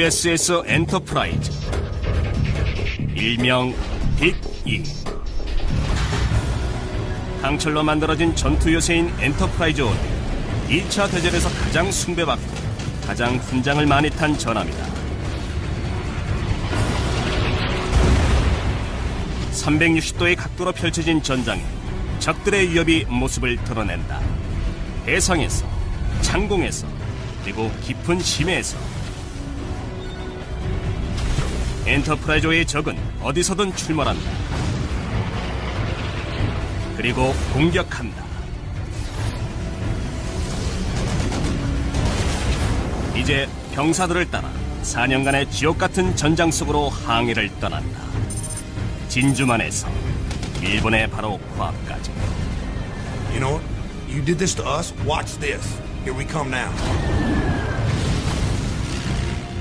USS 엔터프라이즈, 일명 빅-2. 강철로 만들어진 전투 요새인 엔터프라이즈-1은 2차 대전에서 가장 숭배받고 가장 훈장을 많이 탄 전함이다. 360도의 각도로 펼쳐진 전장에 적들의 위협이 모습을 드러낸다. 해상에서, 창공에서, 그리고 깊은 심해에서 엔터프라이즈의 적은 어디서든 출몰한다. 그리고 공격한다. 이제 병사들을 따라 4년간의 지옥 같은 전장 속으로 항해를 떠난다. 진주만에서 일본의 바로 코앞까지. You know what? You did this to us. Watch this. Here we come now.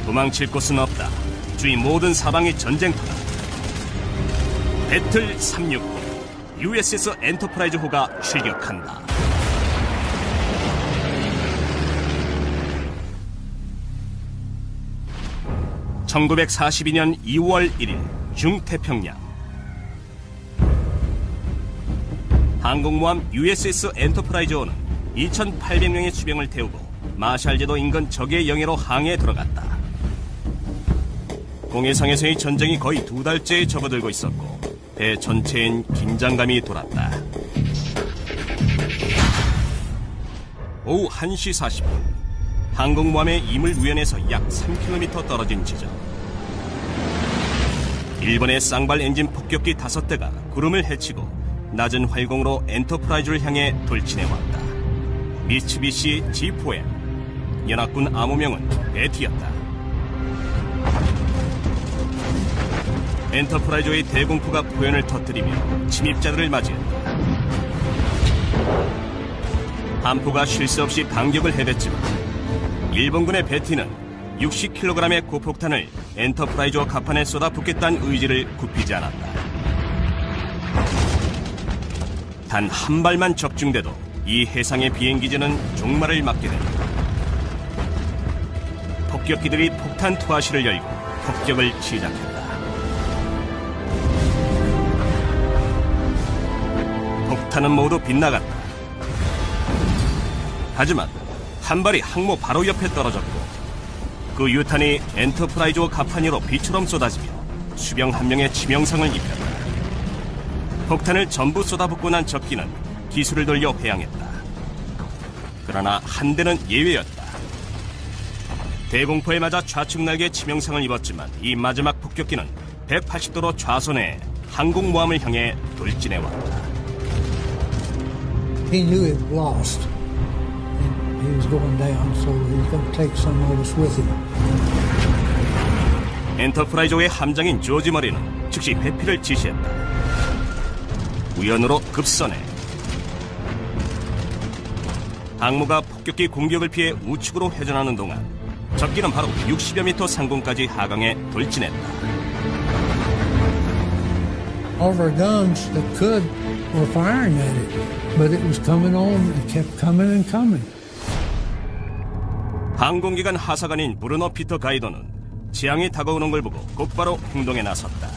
도망칠 곳은 없다. 주위 모든 사방이 전쟁터다. 배틀 369 USS 엔터프라이즈호가 출격한다. (1942년 2월 1일) 중태평양. 항공모함 USS 엔터프라이즈호는 2,800명의 수병을 태우고 마샬제도 인근 적의 영해로 항해에 들어갔다. 공해상에서의 전쟁이 거의 2달째에 접어들고 있었고 배 전체엔 긴장감이 돌았다. 오후 1시 40분 항공모함의 이물 우연에서 약 3km 떨어진 지점. 일본의 쌍발 엔진 폭격기 5대가 구름을 헤치고 낮은 활공으로 엔터프라이즈를 향해 돌진해왔다. 미츠비시 G4M. 연합군 암호명은 베티였다. 엔터프라이즈의 대공포가 포연을 터뜨리며 침입자들을 맞이했다. 함포가 쉴 새 없이 반격을 해댔지만 일본군의 베티는 60kg의 고폭탄을 엔터프라이즈와 갑판에 쏟아붓겠다는 의지를 굽히지 않았다. 단 한 발만 적중돼도 이 해상의 비행기지는 종말을 맞게 된다. 폭격기들이 폭탄 투하실을 열고 폭격을 시작했다. 폭탄은 모두 빗나갔다. 하지만 한 발이 항모 바로 옆에 떨어졌고 그 유탄이 엔터프라이즈호 갑판 위로 비처럼 쏟아지며 수병 한 명의 치명상을 입혔다. 폭탄을 전부 쏟아붓고 난 적기는 기술을 돌려 회항했다. 그러나 한 대는 예외였다. 대공포에 맞아 좌측 날개에 치명상을 입었지만 이 마지막 폭격기는 180도로 좌선해 항공모함을 향해 돌진해왔다. He knew it was lost. He was going down, so he was going to take some of us with him. 엔터프라이즈의 함장인 조지 머리는 즉시 회피를 지시했다. 우연으로 급선해 항모가 폭격기 공격을 피해 우측으로 회전하는 동안 적기는 바로 60여 미터 상공까지 하강해 돌진했다. All of our guns that could were firing at it, but it was coming on. It kept coming and coming. 항공기관 하사관인 브루노 피터 가이도는 재앙이 다가오는 걸 보고 곧바로 행동에 나섰다.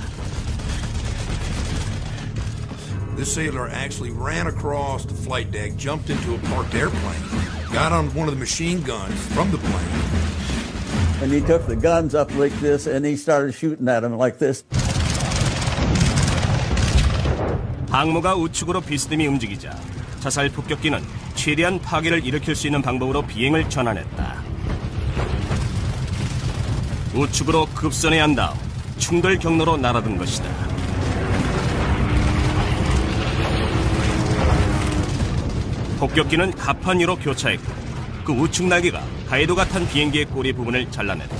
This sailor actually ran across the flight deck, jumped into a parked airplane, got on one of the machine guns from the plane. And he took the guns up like this and he started shooting at them like this. 항모가 우측으로 비스듬히 움직이자 자살 폭격기는 최대한 파괴를 일으킬 수 있는 방법으로 비행을 전환했다. 우측으로 급선해 한 다음 충돌 경로로 날아든 것이다. 폭격기는 갑판 위로 교차했고 그 우측 날개가 가이도가 탄 비행기의 꼬리 부분을 잘라냈다.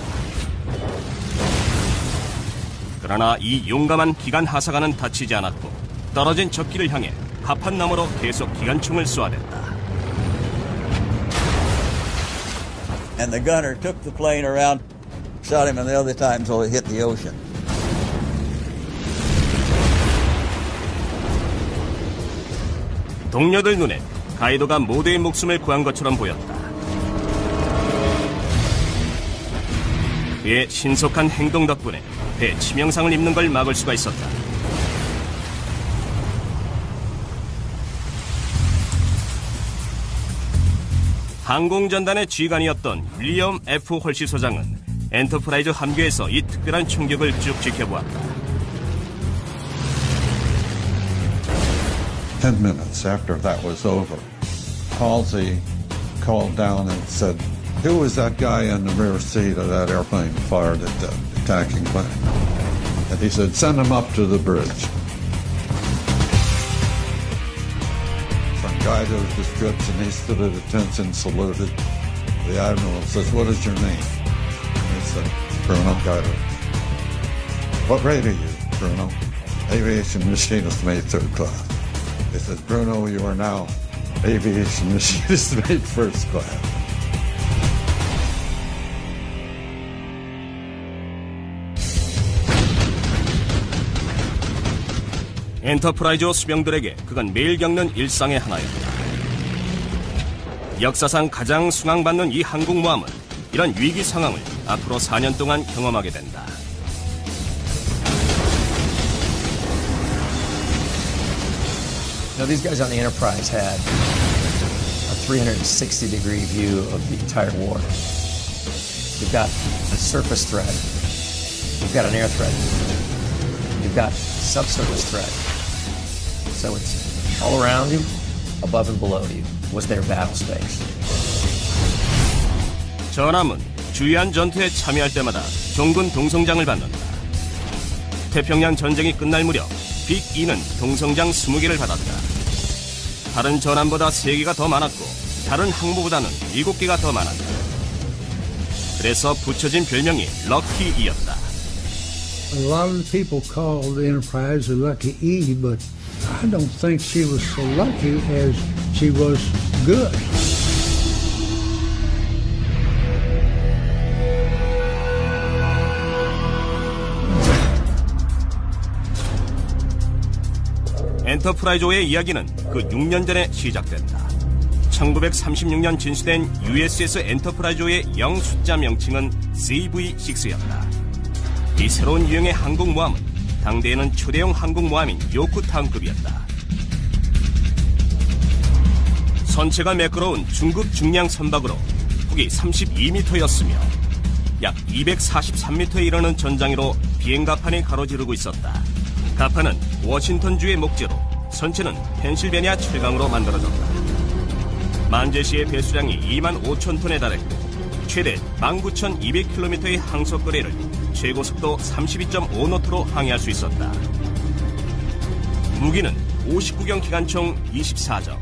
그러나 이 용감한 기관 하사관은 다치지 않았고 떨어진 적기를 향해 갑판 너머로 계속 기관총을 쏘아댔다. And the gunner took the plane around, shot him in the other time so he hit the ocean. 동료들 눈에 가이도가 모두의 목숨을 구한 것처럼 보였다. 그의 신속한 행동 덕분에 배 치명상을 입는 걸 막을 수가 있었다. 항공전단의 지휘관이었던 윌리엄 F. 홀시 소장은 엔터프라이즈 함교에서 이 특별한 총격을 쭉 지켜보았다. 10 minutes after that was over, Halsey called down and said, "Who was that guy in the rear seat of that airplane fired at the attacking plane?" And he said, "Send him up to the bridge." Some guy goes to strips and he stood at attention, saluted. The admiral says, "What is your name?" And he said, "Bruno Guido." "What grade are you, Bruno?" "Aviation machinist mate 3rd class." He said, "Bruno, you are now aviation machinist mate 1st class." 엔터프라이즈 수병들에게 그건 매일 겪는 일상의 하나였다. 역사상 가장 숭앙받는 이 항공모함은 이런 위기 상황을 앞으로 4년 동안 경험하게 된다. Now, these guys on the Enterprise had a 360-degree view of the entire war. You've got a surface threat. You've got an air threat. You've got subsurface threat. So it's all around you, above and below you was their battle space. 전함은 주요한 전투에 참여할 때마다 종군 동성장을 받는다. 태평양 전쟁이 끝날 무렵 빅-E는 동성장 20개를 받았다. 다른 전함보다 3개가 더 많았고 다른 항모보다는 7개가 더 많았다. 그래서 붙여진 별명이 럭키-E였다. A lot of the people called the Enterprise the Lucky E, but I don't think she was so lucky as she was good. 엔터프라이즈호의 이야기는 그 6년 전에 시작된다. 1936년 진수된 USS 엔터프라이즈호의 영 숫자 명칭은 CV6였다. 이 새로운 유형의 항공모함은 당대에는 초대형 항공모함인 요크타운급이었다. 선체가 매끄러운 중급 중량 선박으로 폭이 32m였으며 약 243m에 이르는 전장으로 비행갑판이 가로지르고 있었다. 갑판은 워싱턴주의 목재로 선체는 펜실베니아 철강으로 만들어졌다. 만제시의 배수량이 25,000톤에 달했고 최대 19,200km의 항속거리를 최고속도 32.5노트로 항해할 수 있었다. 무기는 59경 기관총 24정,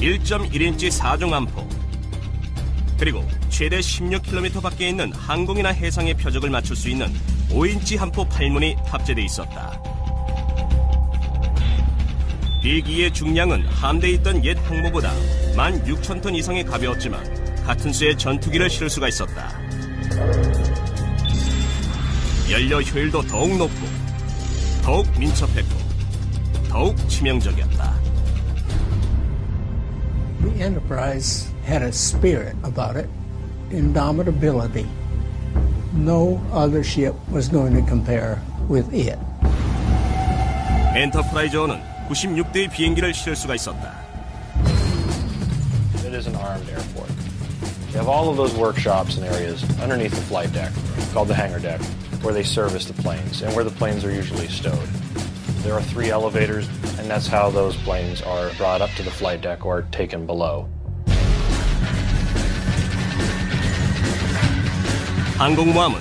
1.1인치 4중 암포, 그리고 최대 16km 밖에 있는 항공이나 해상의 표적을 맞출 수 있는 5인치 함포 8문이 탑재돼 있었다. 빅-E의 중량은 함대에 있던 옛 항모보다 16,000톤 이상이 가벼웠지만 같은 수의 전투기를 실을 수가 있었다. 연료 효율도 더욱 높고 더욱 민첩했고 더욱 치명적이었다. The Enterprise had a spirit about it, indomitability. No other ship was going to compare with it. 엔터프라이즈호는 96대의 비행기를 실을 수가 있었다. It is an armed airport. You have all of those workshops and areas underneath the flight deck, called the hangar deck, where they service the planes and where the planes are usually stowed. There are 3 elevators, and that's how those planes are brought up to the flight deck or taken below. 항공모함은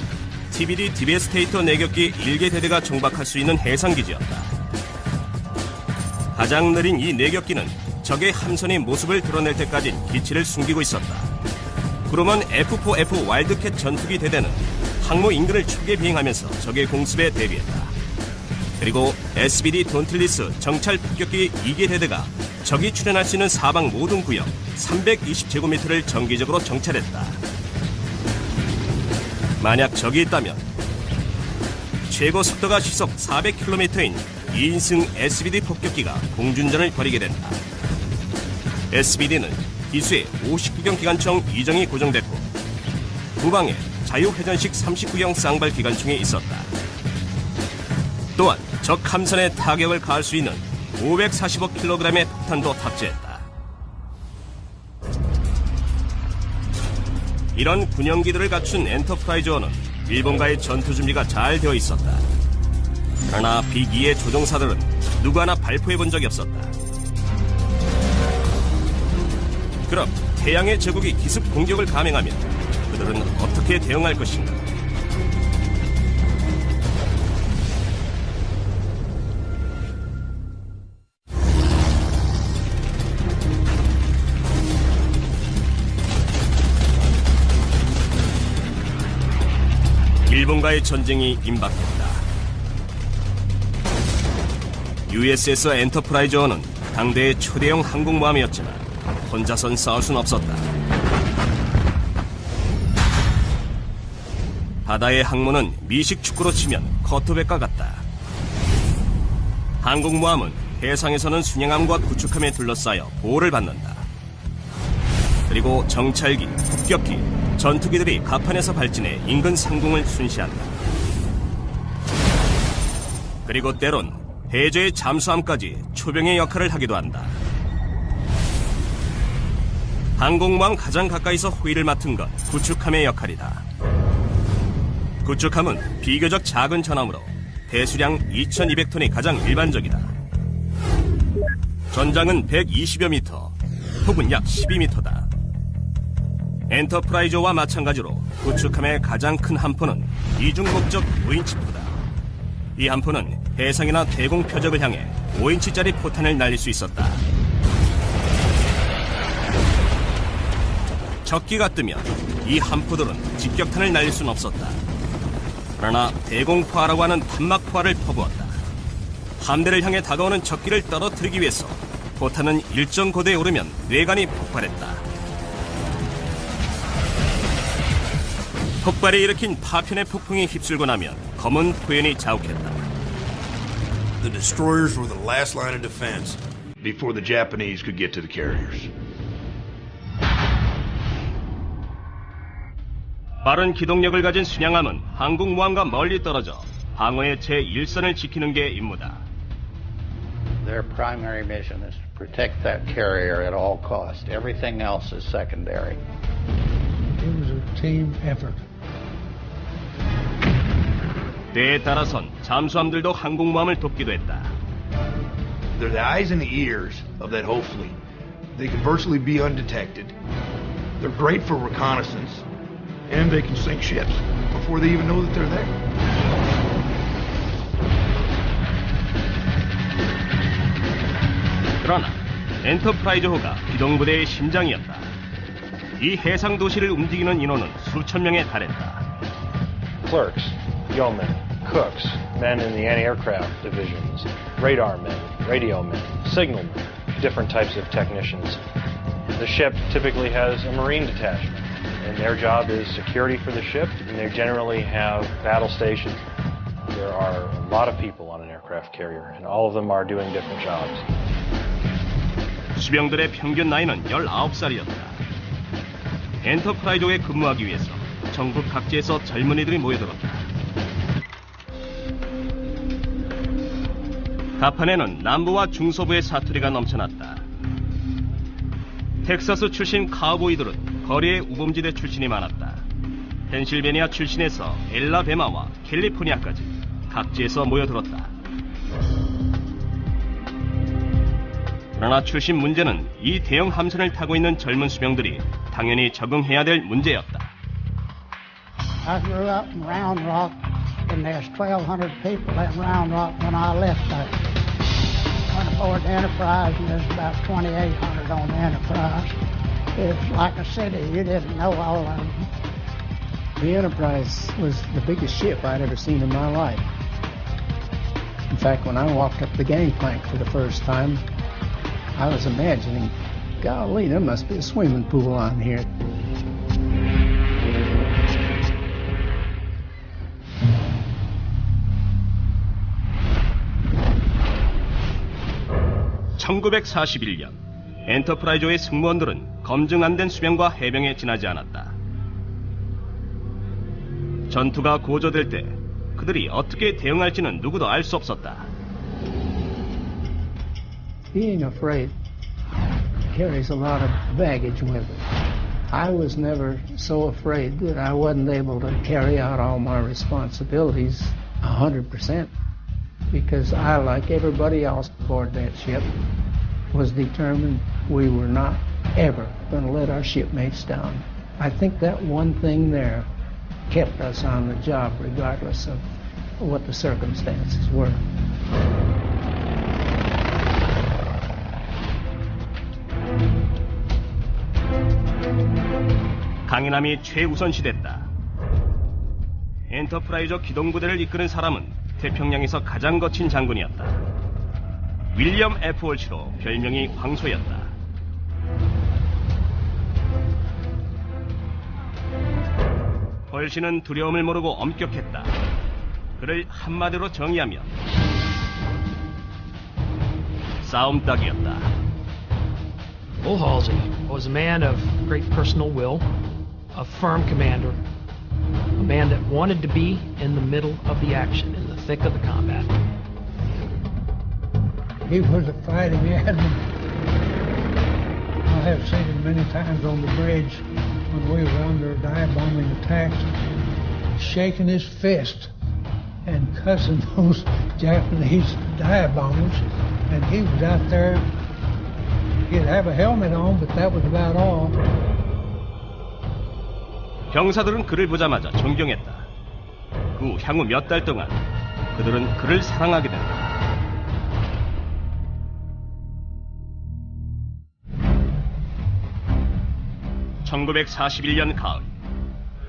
TBD 디베스테이터 내격기 1개 대대가 정박할 수 있는 해상기지였다. 가장 느린 이 내격기는 적의 함선의 모습을 드러낼 때까지 기치를 숨기고 있었다. 그러면 F4F 와일드캣 전투기 대대는 항모 인근을 초계 비행하면서 적의 공습에 대비했다. 그리고 SBD 돈틀리스 정찰 폭격기 2개 대대가 적이 출현할 수 있는 사방 모든 구역 320제곱미터를 정기적으로 정찰했다. 만약 적이 있다면 최고 속도가 시속 400km인 2인승 SBD 폭격기가 공중전을 벌이게 된다. SBD는 기수에 59경 기관총 2정이 고정됐고 후방에 자유회전식 39형 쌍발 기관총이 있었다. 또한 적 함선에 타격을 가할 수 있는 545kg의 폭탄도 탑재했다. 이런 군용기들을 갖춘 엔터프라이즈호는 일본과의 전투 준비가 잘 되어 있었다. 그러나 B2의 조종사들은 누구 하나 발포해 본 적이 없었다. 그럼 태양의 제국이 기습 공격을 감행하면 그들은 어떻게 대응할 것인가? 일본과의 전쟁이 임박했다. USS 엔터프라이즈호는 당대의 초대형 항공모함이었지만 혼자선 싸울 순 없었다. 바다의 항모는 미식 축구로 치면 커터백과 같다. 항공모함은 해상에서는 순양함과 구축함에 둘러싸여 보호를 받는다. 그리고 정찰기, 폭격기, 전투기들이 갑판에서 발진해 인근 상공을 순시한다. 그리고 때론 해저의 잠수함까지 초병의 역할을 하기도 한다. 항공모함 가장 가까이서 호위를 맡은 건 구축함의 역할이다. 구축함은 비교적 작은 전함으로 대수량 2200톤이 가장 일반적이다. 전장은 120여 미터, 폭은 약 12미터다. 엔터프라이즈와 마찬가지로 구축함의 가장 큰 함포는 이중 목적 5인치포다. 이 함포는 해상이나 대공 표적을 향해 5인치짜리 포탄을 날릴 수 있었다. 적기가 뜨면 이 함포들은 직격탄을 날릴 수는 없었다. 그러나 대공포화라고 하는 탄막포화를 퍼부었다. 함대를 향해 다가오는 적기를 떨어뜨리기 위해서 포탄은 일정 고도에 오르면 뇌관이 폭발했다. 폭발이 일으킨 파편의 폭풍이 휩쓸고 나면 검은 포연이 자욱했다. The destroyers were the last line of defense before the Japanese could get to the carriers. 빠른 기동력을 가진 순양함은 항공모함과 멀리 떨어져 방어의 제1선을 지키는 게 임무다. Their primary mission is to protect that carrier at all costs. Everything else is secondary. It was a team effort. 때에 따라선 잠수함들도 항공모함을 돕기도 했다. They're the eyes and the ears of that whole fleet. They can virtually be undetected. They're great for reconnaissance. And they can sink ships before they even know that they're there. 그러나 엔터프라이즈호가 기동부대의 심장이었다. 이 해상 도시를 움직이는 인원은 수천 명에 달했다. Clerks, yeomen, cooks, men in the anti-aircraft divisions, radar men, radio men, signal men, different types of technicians. The ship typically has a marine detachment. And their job is security for the ship, and they generally have battle stations. There are a lot of people on an aircraft carrier, and all of them are doing different jobs. 수병들의 평균 나이는 19살이었다. 엔터프라이즈호에 근무하기 위해서 전국 각지에서 젊은이들이 모여들었다. 갑판에는 남부와 중서부의 사투리가 넘쳐났다. 텍사스 출신 카우보이들은 거리의 우범지대 출신이 많았다. 펜실베니아 출신에서 엘라베마와 캘리포니아까지 각지에서 모여들었다. 그러나 출신 문제는 이 대형 함선을 타고 있는 젊은 수병들이 당연히 적응해야 될 문제였다. I grew up in Round Rock, and there's 1,200 people at Round Rock when I left there. Went aboard the Enterprise, and there's about 2,800 on the Enterprise. It's like a city. You didn't know all of them. The Enterprise was the biggest ship I'd ever seen in my life. In fact, when I walked up the gangplank for the first time, I was imagining, golly, there must be a swimming pool on here. (1941년) 엔터프라이즈호의 승무원들은 검증 안 된 수병과 해병에 지나지 않았다. 전투가 고조될 때 그들이 어떻게 대응할지는 누구도 알 수 없었다. Being afraid carries a lot of baggage with it. I was never so afraid that I wasn't able to carry out all my responsibilities 100%, because I, like everybody else aboard that ship, was determined we were not ever going to let our shipmates down. I think that one thing there kept us on the job regardless of what the circumstances were. 강인함이 최우선시됐다. 엔터프라이저 기동부대를 이끄는 사람은 태평양에서 가장 거친 장군이었다. 윌리엄 F. 월치로 별명이 황소였다. 월치는 두려움을 모르고 엄격했다. 그를 한마디로 정의하면 싸움닭이었다. Bull Halsey was a man of great personal will, a firm commander, a man that wanted to be in the middle of the action, in the thick of the combat. He was a fighting admiral. I have seen him many times on the bridge when we were under dive-bombing attacks, shaking his fist and cussing those Japanese dive bombers. And he was out there. He'd have a helmet on, but that was about all. 병사들은 그를 보자마자 존경했다. 그 향후 몇 달 동안 그들은 그를 사랑하게 된다. (1941년) 가을,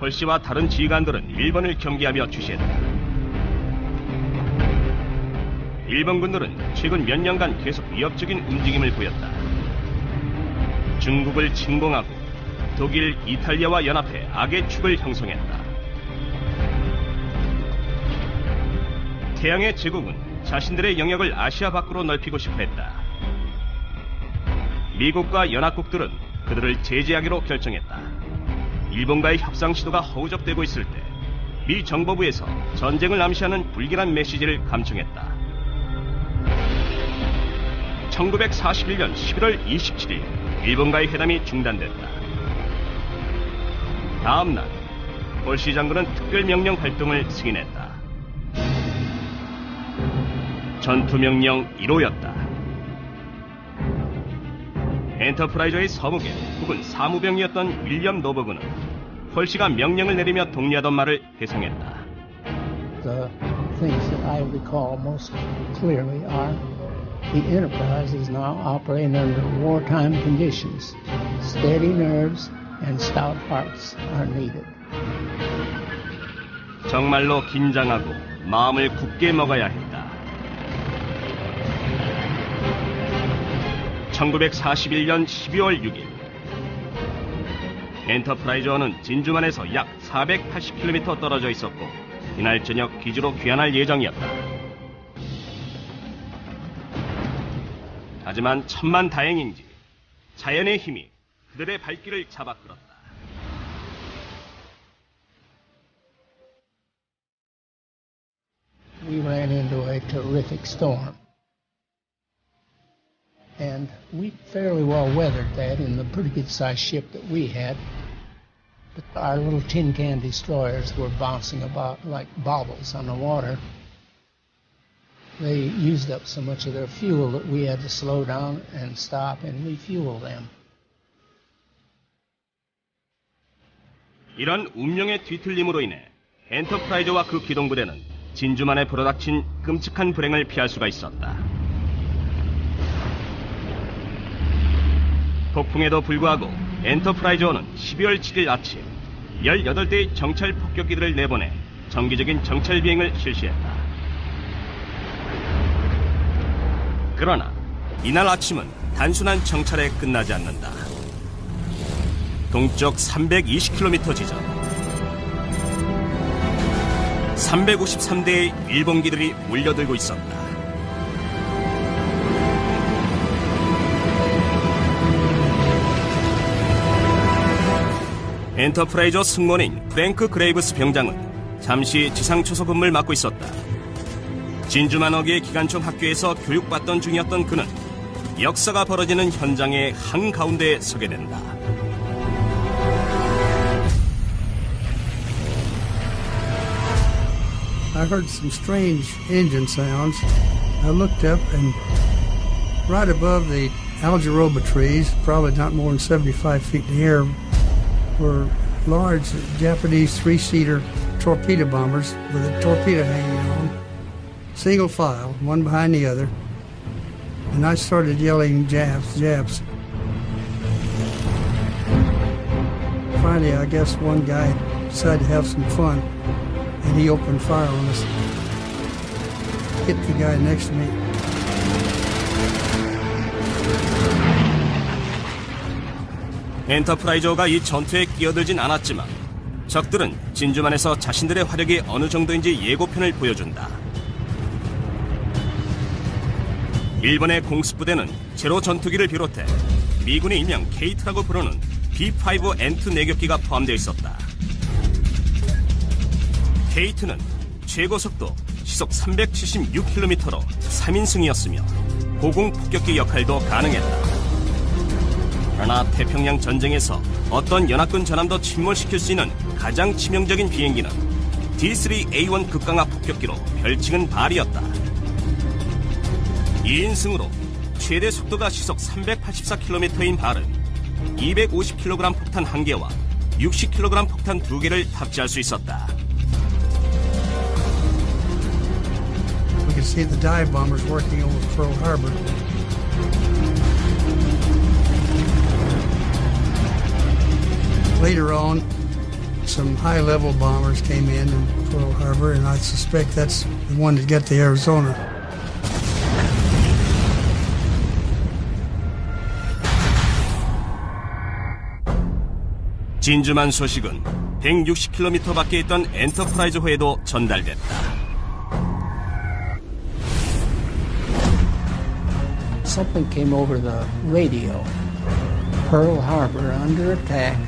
펄씨와 다른 지휘관들은 일본을 경계하며 주시했다. 일본 군들은 최근 몇 년간 계속 위협적인 움직임을 보였다. 중국을 침공하고 독일, 이탈리아와 연합해 악의 축을 형성했다. 태양의 제국은 자신들의 영역을 아시아 밖으로 넓히고 싶어 했다. 미국과 연합국들은 그들을 제재하기로 결정했다. 일본과의 협상 시도가 허우적대고 있을 때 미 정보부에서 전쟁을 암시하는 불길한 메시지를 감청했다. 1941년 11월 27일 일본과의 회담이 중단됐다. 다음 날 펄씨 장군은 특별명령 활동을 승인했다. 전투명령 1호였다. 엔터프라이저의 서무계 혹은 사무병이었던 윌리엄 노버그는 펄씨가 명령을 내리며 독려하던 말을 회상했다. The things that I recall most clearly are the Enterprise is now operating under wartime conditions. Steady nerves and stout hearts are needed. 정말로 긴장하고 마음을 굳게 먹어야 했다. 1941년 12월 6일 엔터프라이저는 진주만에서 약 480km 떨어져 있었고 이날 저녁 기지로 귀환할 예정이었다. 하지만 천만다행인지 자연의 힘이 그들의 발길을 잡아끌었다. We ran into a terrific storm. And we fairly well weathered that in the pretty good sized ship that we had. But our little tin can destroyers were bouncing about like baubles on the water. They used up so much of their fuel that we had to slow down and stop and refuel them. 이런 운명의 뒤틀림으로 인해 엔터프라이저와 그 기동부대는 진주만에 불어닥친 끔찍한 불행을 피할 수가 있었다. 폭풍에도 불구하고 엔터프라이저는 12월 7일 아침 18대의 정찰 폭격기들을 내보내 정기적인 정찰 비행을 실시했다. 그러나 이날 아침은 단순한 정찰에 끝나지 않는다. 동쪽 320km 지점 353대의 일본기들이 몰려들고 있었다. 엔터프라이저 승무원인 프랭크 그레이브스 병장은 잠시 지상초소 근무를 맡고 있었다. 진주만어기의 기관총 학교에서 교육받던 중이었던 그는 역사가 벌어지는 현장의 한가운데에 서게 된다. I heard some strange engine sounds. I looked up, and right above the algaroba trees, probably not more than 75 feet in the air, were large Japanese three-seater torpedo bombers with a torpedo hanging on, single file, one behind the other. And I started yelling, "Japs, Japs." Finally, I guess one guy decided to have some fun, and he opened fire on us. Hit the guy next to me. 엔터프라이저가 이 전투에 끼어들진 않았지만 적들은 진주만에서 자신들의 화력이 어느 정도인지 예고편을 보여준다. 일본의 공습부대는 제로 전투기를 비롯해 미군이 일명 케이트라고 부르는 B-5N2 내격기가 포함되어 있었다. 케이트는 최고속도 시속 376km로 3인승이었으며 고공 폭격기 역할도 가능했다. 그러나 태평양 전쟁에서 어떤 연합군 전함도 침몰시킬 수 있는 가장 치명적인 비행기는 D3A1 극강화 폭격기로 별칭은 발이었다. 2인승으로 최대 속도가 시속 384km인 발은 250kg 폭탄 1개와 60kg 폭탄 2개를 탑재할 수 있었다. We could see the dive bombers working over Pearl Harbor. Later on, some high-level bombers came in Pearl Harbor, and I suspect that's the one that got to Arizona. 진주만 소식은 160km 밖에 있던 엔터프라이즈호에도 전달됐다. Something came over the radio. Pearl Harbor under attack.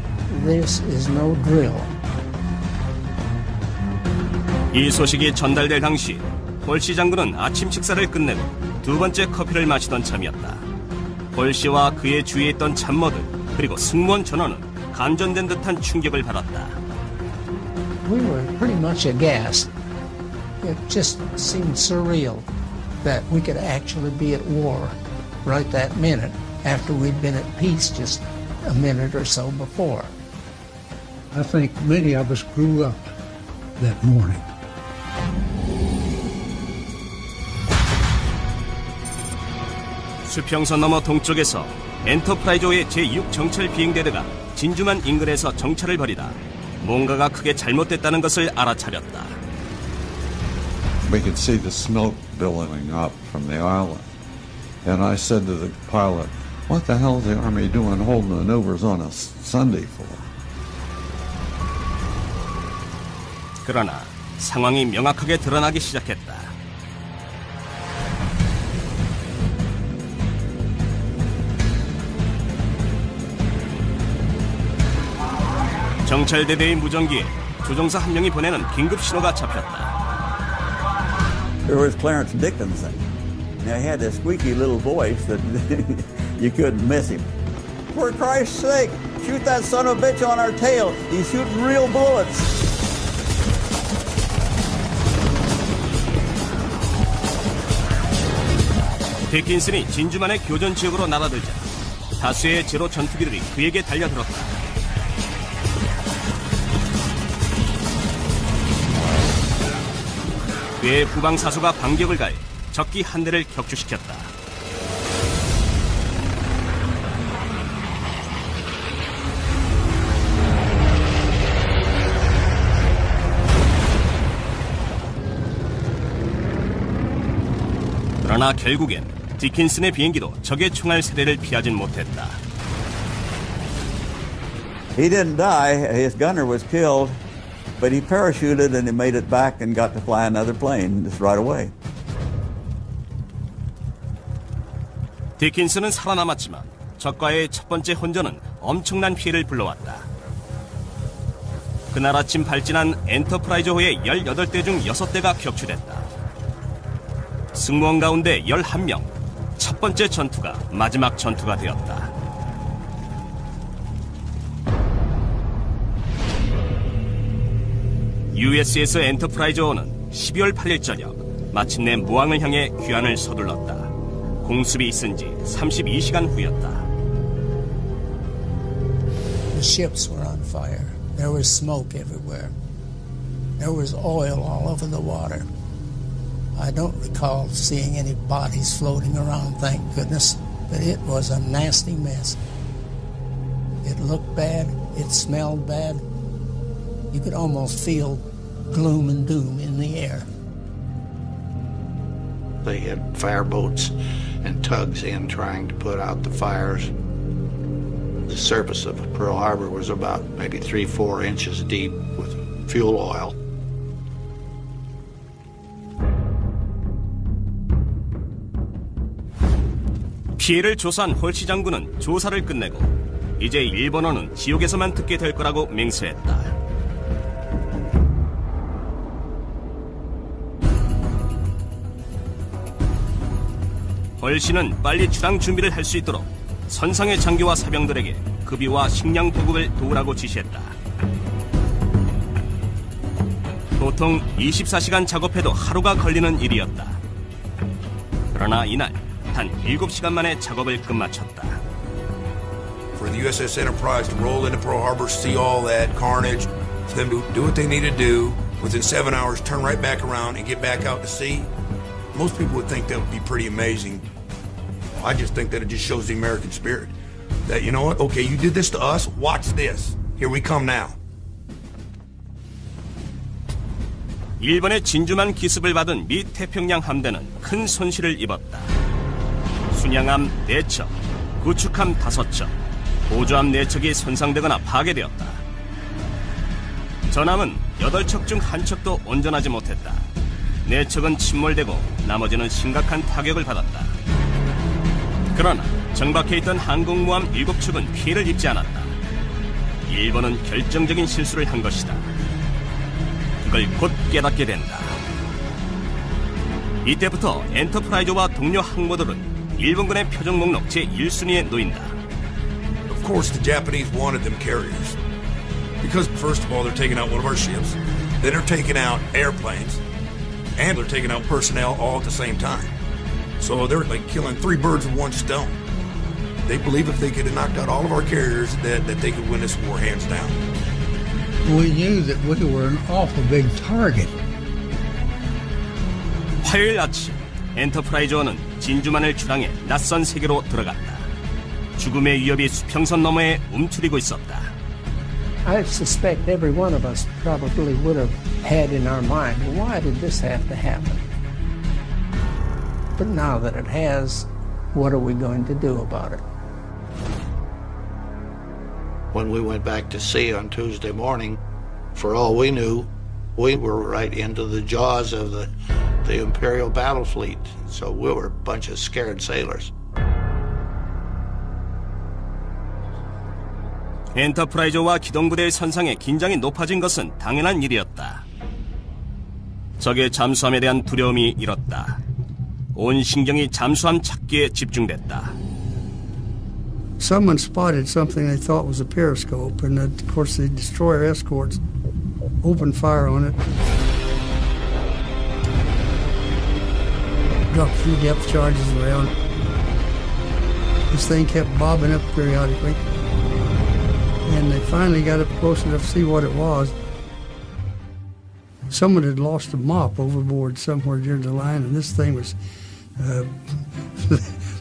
This is no drill. 이 소식이 전달될 당시 폴시 장군은 아침 식사를 끝내고 두 번째 커피를 마시던 참이었다. 폴시와 그의 주위에 있던 참모들 그리고 승무원 전원은 감전된 듯한 충격을 받았다. We were pretty much aghast. It just seemed surreal that we could actually be at war right that minute after we'd been at peace just a minute or so before. I think many of us grew up that morning. 수평선 너머 동쪽에서 엔터프라이즈호의 제6 정찰 비행대대가 진주만 인근에서 정찰을 벌이다 뭔가가 크게 잘못됐다는 것을 알아차렸다. We could see the smoke billowing up from the island. And I said to the pilot, "What the hell is the Army doing holding maneuvers on a Sunday for?" 그러나 상황이 명확하게 드러나기 시작했다. 정찰대대의 무전기에 조종사 한 명이 보내는 긴급 신호가 잡혔다. There was Clarence Dickinson. Now he had this squeaky little voice that you couldn't miss him. For Christ's sake, shoot that son of a bitch on our tail. He's shooting real bullets. 디킨슨이 진주만의 교전 지역으로 날아들자 다수의 제로 전투기들이 그에게 달려들었다. 그의 후방사수가 반격을 가해 적기 한 대를 격추시켰다. 그러나 결국엔 디킨슨의 비행기도 적의 총알 세례를 피하진 못했다. He didn't die. His gunner was killed, but he parachuted and he made it back and got to fly another plane just right away. 디킨슨은 살아남았지만 적과의 첫 번째 혼전은 엄청난 피해를 불러왔다. 그날 아침 발진한 엔터프라이즈호의 18대 중 6대가 격추됐다. 승무원 가운데 11명, 첫 번째 전투가 마지막 전투가 되었다. USS 엔터프라이즈호는 12월 8일 저녁 마침내 모항을 향해 귀환을 서둘렀다. 공습이 있은 지 32시간 후였다. The ships were on fire. There was smoke everywhere. There was oil all over the water. I don't recall seeing any bodies floating around, thank goodness, but it was a nasty mess. It looked bad. It smelled bad. You could almost feel gloom and doom in the air. They had fireboats and tugs in trying to put out the fires. The surface of Pearl Harbor was about maybe 3-4 inches deep with fuel oil. 피해를 조사한 홀시 장군은 조사를 끝내고 이제 일본어는 지옥에서만 듣게 될 거라고 맹세했다. 홀시는 빨리 출항 준비를 할 수 있도록 선상의 장교와 사병들에게 급유와 식량 보급을 도우라고 지시했다. 보통 24시간 작업해도 하루가 걸리는 일이었다. 그러나 이날 단 7시간 만에 작업을 끝마쳤다. For the USS Enterprise to roll into Pearl Harbor, see all that carnage, for them to do what they need to do, within 7 hours, turn right back around and get back out to sea, most people would think that would be pretty amazing. I just think that it just shows the American spirit. That, you know what, okay, you did this to us, watch this. Here we come now. 일본의 진주만 기습을 받은 미 태평양 함대는 큰 손실을 입었다. 순양함 4척, 구축함 5척, 보조함 4척이 손상되거나 파괴되었다. 전함은 8척 중 1척도 온전하지 못했다. 4척은 침몰되고 나머지는 심각한 타격을 받았다. 그러나 정박해 있던 항공모함 7척은 피해를 입지 않았다. 일본은 결정적인 실수를 한 것이다. 그걸 곧 깨닫게 된다. 이때부터 엔터프라이즈와 동료 항모들은 일본군의 표적 목록 제1순위에 놓인다. Of course, the Japanese wanted them carriers. Because, first of all, they're taking out one of our ships. Then they're taking out airplanes. And they're taking out personnel all at the same time. So they're like killing 3 birds with 1 stone. They believe if they could have knocked out all of our carriers, that they could win this war hands down. We knew that we were an awful big target. 화요일 아침 엔터프라이즈호는 진주만을 출항해 낯선 세계로 들어갔다. 죽음의 위협이 수평선 너머에 움츠리고 있었다. I suspect every one of us probably would have had in our mind, why did this have to happen? But now that it has, what are we going to do about it? When we went back to sea on Tuesday morning, for all we knew, we were right into the jaws of the Imperial battle fleet. So we were a bunch of scared sailors. 엔터프라이즈와 기동부대의 선상에 긴장이 높아진 것은 당연한 일이었다. 적의 잠수함에 대한 두려움이 일었다. 온 신경이 잠수함 찾기에 집중됐다. Someone spotted something they thought was a periscope, and of course the destroyer escorts opened fire on it. Dropped a few depth charges around. This thing kept bobbing up periodically. And they finally got up close enough to see what it was. Someone had lost a mop overboard somewhere near the line, and this thing was,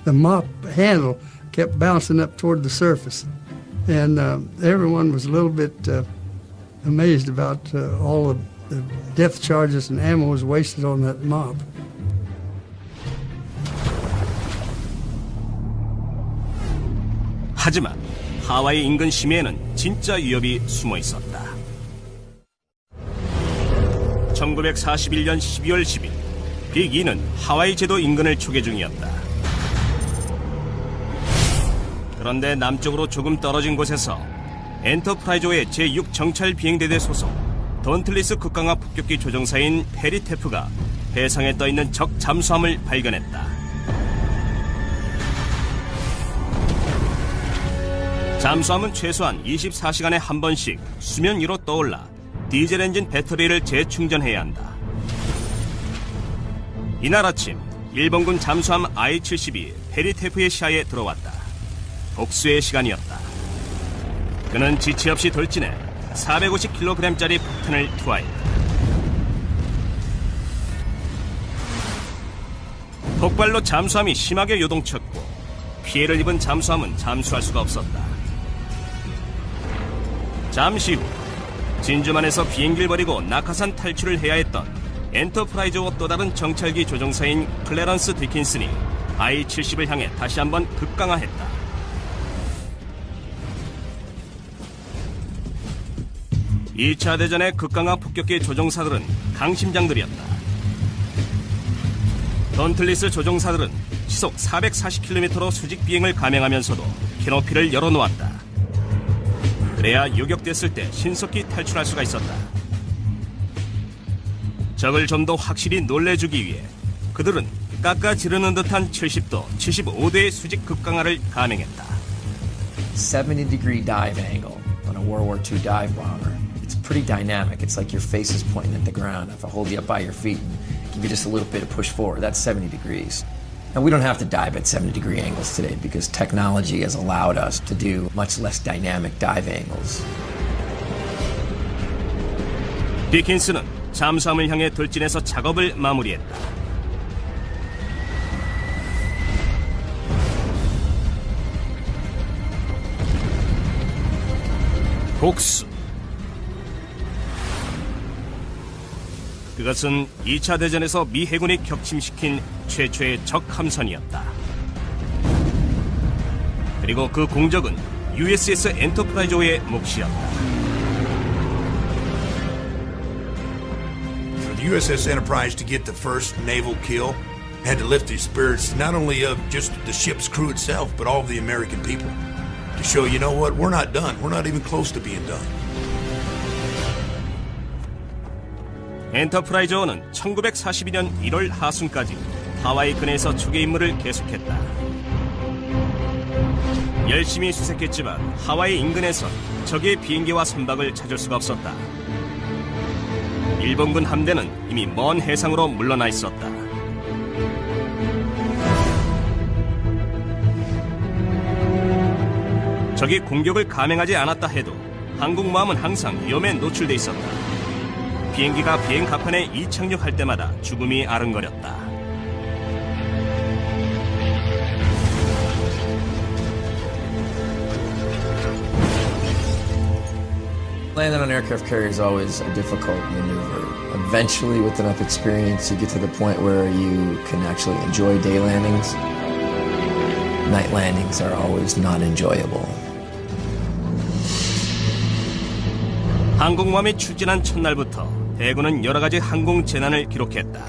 the mop handle kept bouncing up toward the surface. And everyone was a little bit amazed about all of the depth charges and ammo was wasted on that mop. 하지만 하와이 인근 심해에는 진짜 위협이 숨어 있었다. 1941년 12월 10일, 빅2는 하와이 제도 인근을 초계 중이었다. 그런데 남쪽으로 조금 떨어진 곳에서 엔터프라이즈의 제6 정찰 비행대대 소속 던틀리스 극강화 폭격기 조종사인 페리 테프가 해상에 떠있는 적 잠수함을 발견했다. 잠수함은 최소한 24시간에 한 번씩 수면 위로 떠올라 디젤 엔진 배터리를 재충전해야 한다. 이날 아침 일본군 잠수함 I-70이 페리 테프의 시야에 들어왔다. 복수의 시간이었다. 그는 지체 없이 돌진해 450kg짜리 폭탄을 투하했다. 폭발로 잠수함이 심하게 요동쳤고 피해를 입은 잠수함은 잠수할 수가 없었다. 잠시 후 진주만에서 비행기를 버리고 낙하산 탈출을 해야 했던 엔터프라이즈와 또 다른 정찰기 조종사인 클래런스 디킨슨이 I-70을 향해 다시 한번 급강화했다. 이 차 대전의 극강화 폭격기 조종사들은 강심장들이었다. 던틀리스 조종사들은 시속 440km로 수직 비행을 감행하면서도 캐노피를 열어놓았다. 그래야 요격됐을 때 신속히 탈출할 수가 있었다. 적을 좀 더 확실히 놀래주기 위해 그들은 깎아지르는 듯한 70도, 75도의 수직 급강화를 감행했다. 70-degree dive angle on a World War II dive bomber. It's pretty dynamic. It's like your face is pointing at the ground. If I hold you up by your feet and give you just a little bit of push forward, that's 70 degrees. And we don't have to dive at 70-degree angles today because technology has allowed us to do much less dynamic dive angles. 디킨스는 잠수함을 향해 돌진해서 작업을 마무리했다. 복수. 그것은 2차 대전에서 미 해군이 격침시킨 최초의 적 함선이었다. 그리고 그 공적은 USS 엔터프라이즈의 몫이었다. For the USS Enterprise to get the first naval kill, had to lift the spirits not only of just the ship's crew itself, but all of the American people. To show, you know what, we're not done. We're not even close to being done. 엔터프라이저는 1942년 1월 하순까지 하와이 근해에서 적의 임무를 계속했다. 열심히 수색했지만 하와이 인근에서 적의 비행기와 선박을 찾을 수가 없었다. 일본군 함대는 이미 먼 해상으로 물러나 있었다. 적이 공격을 감행하지 않았다 해도 항공모함은 항상 위험에 노출돼 있었다. 비행기가 비행 갑판에 이착륙할 때마다 죽음이 아른거렸다. Landing on aircraft carrier is always a difficult maneuver. Eventually, with enough experience, you get to the point where you can actually enjoy day landings. Night landings are always not enjoyable. 항공모함이 추진한 첫날부터 해군은 여러 가지 항공 재난을 기록했다.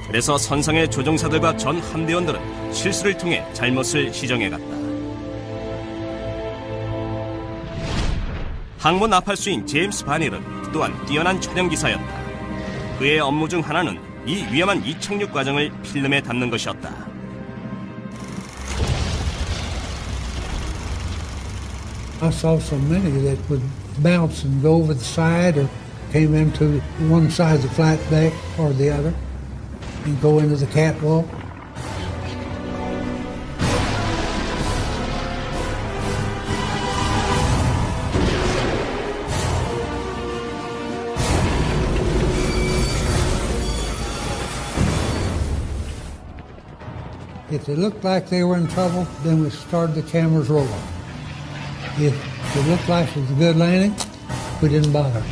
그래서 선상의 조종사들과 전 함대원들은 실수를 통해 잘못을 시정해갔다. 항모 나팔수인 제임스 바닐은 또한 뛰어난 촬영기사였다. 그의 업무 중 하나는 이 위험한 이착륙 과정을 필름에 담는 것이었다. I saw so many that would bounce and go over the side or came into one side of the flight deck or the other and go into the catwalk. If they looked like they were in trouble, then we started the cameras rolling. If it looked like it was a good landing, we didn't bother.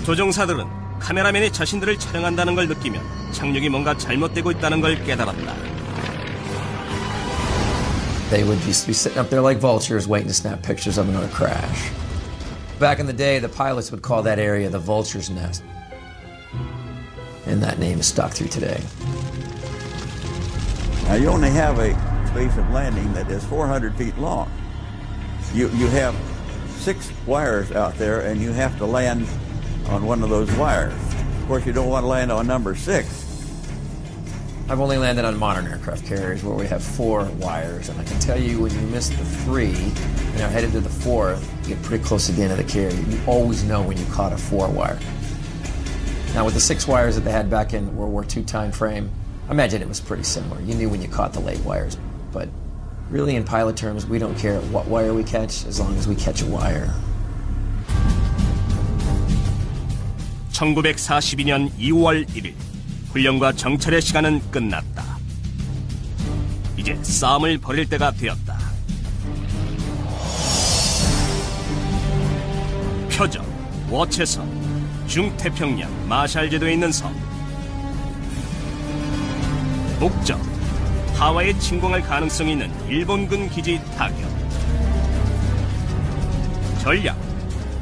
조종사들은 카메라맨이 자신들을 촬영한다는 걸 느끼면 착륙이 뭔가 잘못되고 있다는 걸 깨달았다. They would just be sitting up there like vultures waiting to snap pictures of another crash. Back in the day, the pilots would call that area the vulture's nest. And that name is stuck through today. Now you only have a space of landing that is 400 feet long. You have 6 wires out there, and you have to land on one of those wires. Of course, you don't want to land on number 6. I've only landed on modern aircraft carriers where we have 4 wires, and I can tell you when you miss the 3 and are headed to the 4th, you get pretty close to the end of the carrier. You always know when you caught a 4-wire. Now with the 6 wires that they had back in World War II time frame, I imagine it was pretty similar. You knew when you caught the late wires, but really in pilot terms, we don't care what wire we catch as long as we catch a wire. 1942년 2월 1일 훈련과 정찰의 시간은 끝났다. 이제 싸움을 벌일 때가 되었다. 표적, 워체섬, 중태평양 마샬제도에 있는 섬. 목적, 하와이에 침공할 가능성이 있는 일본군 기지 타격. 전략,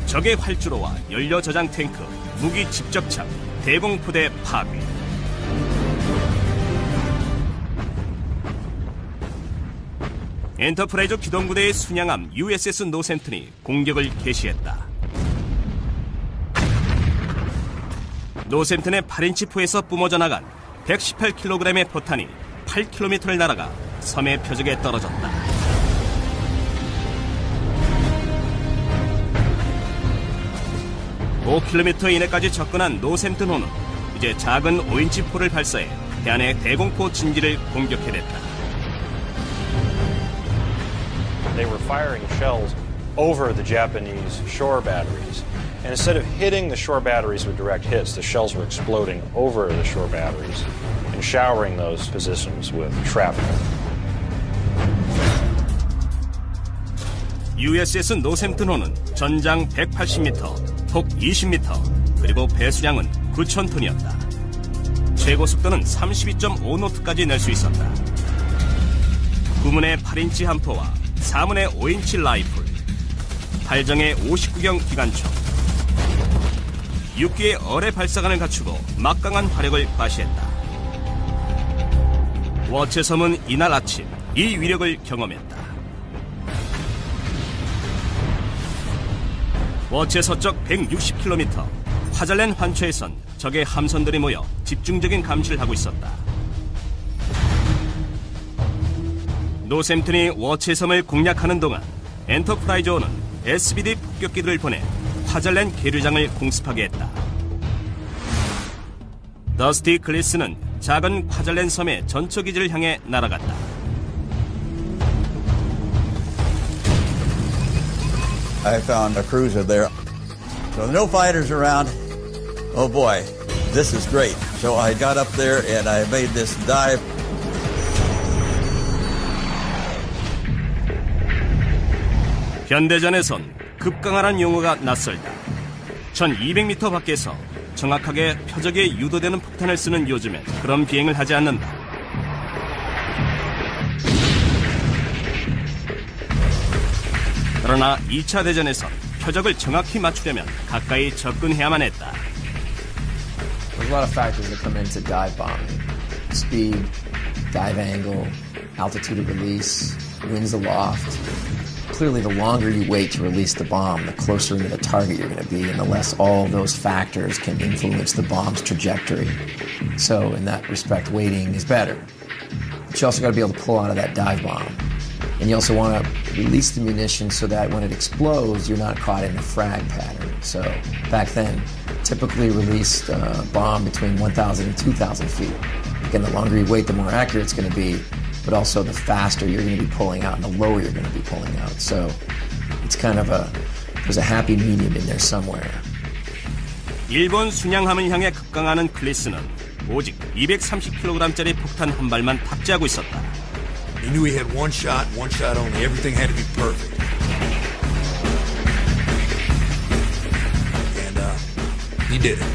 적의 활주로와 연료 저장 탱크, 무기 집적차, 대공포대 파괴. 엔터프라이즈 기동부대의 순양함 USS 노샘튼이 공격을 개시했다. 노샘튼의 8인치 포에서 뿜어져 나간 118kg의 포탄이 8km를 날아가 섬의 표적에 떨어졌다. (5km) 이내까지 접근한 노샘튼호는 이제 작은 5인치 포를 발사해 해안의 대공포 진지를 공격해냈다. They were firing shells over the Japanese shore batteries. And instead of hitting the shore batteries with direct hits, the shells were exploding over the shore batteries and showering those positions with shrapnel. USS 노샘튼호는 전장 180m, 폭 20m, 그리고 배수량은 9,000톤이었다. 최고 속도는 32.5노트까지 낼 수 있었다. 9문의 8인치 함포와 4문의 5인치 라이플, 8정의 59경 기관총, 6기의 어뢰 발사관을 갖추고 막강한 화력을 과시했다. 워체섬은 이날 아침 이 위력을 경험했다. 워체 서쪽 160km 화잘렌 환초에선 적의 함선들이 모여 집중적인 감시를 하고 있었다. 노샘튼이 워체섬을 공략하는 동안 엔터프라이즈호는 SBD 폭격기들을 보내 화잘렌 계류장을 공습하게 했다. 더스티 클리스는 작은 화잘렌 섬의 전초기지를 향해 날아갔다. I found a cruiser there. So no fighters around. Oh boy, this is great. So I got up there and I made this dive. 현대전에선 급강하라는 용어가 낯설다. 1200m 밖에서 정확하게 표적에 유도되는 폭탄을 쓰는 요즘엔 그런 비행을 하지 않는다. 그러나 2차 대전에선 표적을 정확히 맞추려면 가까이 접근해야만 했다. There's a lot of factors that come into dive bombing. Speed, dive angle, altitude of release, winds aloft. Clearly, the longer you wait to release the bomb, the closer into the target you're going to be, and the less all those factors can influence the bomb's trajectory. So, in that respect, waiting is better. But you also got to be able to pull out of that dive bomb. And you also want to release the munition so that when it explodes, you're not caught in the frag pattern. So, back then, typically released a bomb between 1,000 and 2,000 feet. Again, the longer you wait, the more accurate it's going to be. But also the faster you're going to be pulling out and the lower you're going to be pulling out. So it's kind of there's a happy medium in there somewhere. 일본 순양함을 향해 급강하는 클리스는 오직 230kg짜리 폭탄 한 발만 탑재하고 있었다. He knew he had one shot only. Everything had to be perfect. And he did it.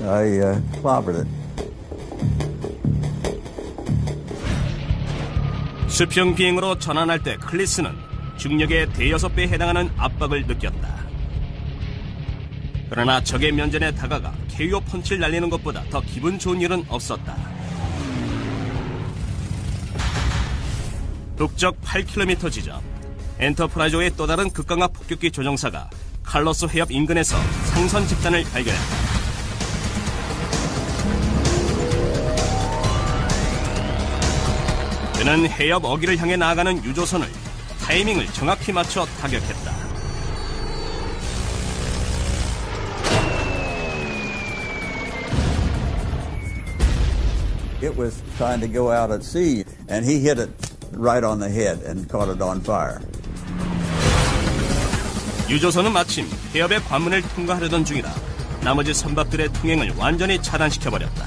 I clobbered it. 수평 비행으로 전환할 때 클리스는 중력의 대여섯 배에 해당하는 압박을 느꼈다. 그러나 적의 면전에 다가가 KO 펀치를 날리는 것보다 더 기분 좋은 일은 없었다. 북쪽 8km 지점, 엔터프라이즈의 또 다른 극강화 폭격기 조종사가 칼로스 해협 인근에서 상선 집단을 발견했다. 그는 해협 어귀를 향해 나아가는 유조선을 타이밍을 정확히 맞춰 타격했다. It was trying to go out at sea, and he hit it right on the head and caught it on fire. 유조선은 마침 해협의 관문을 통과하려던 중이라 나머지 선박들의 통행을 완전히 차단시켜버렸다.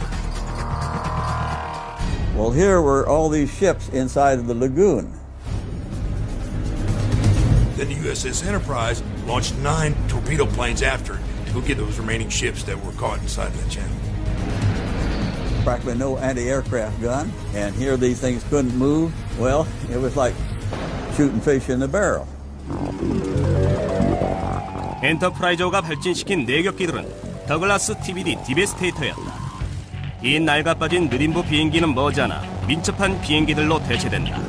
Well, here were all these ships inside of the lagoon. Then the USS Enterprise launched 9 torpedo planes after it to go get those remaining ships that were caught inside that channel. Practically no anti-aircraft gun, and here these things couldn't move. Well, it was like shooting fish in a barrel. 엔터프라이저가 발진시킨 내격기들은 더글라스 TBD 디베스테이터였다. 이 낡아빠진 느림부 비행기는 머지않아 민첩한 비행기들로 대체된다.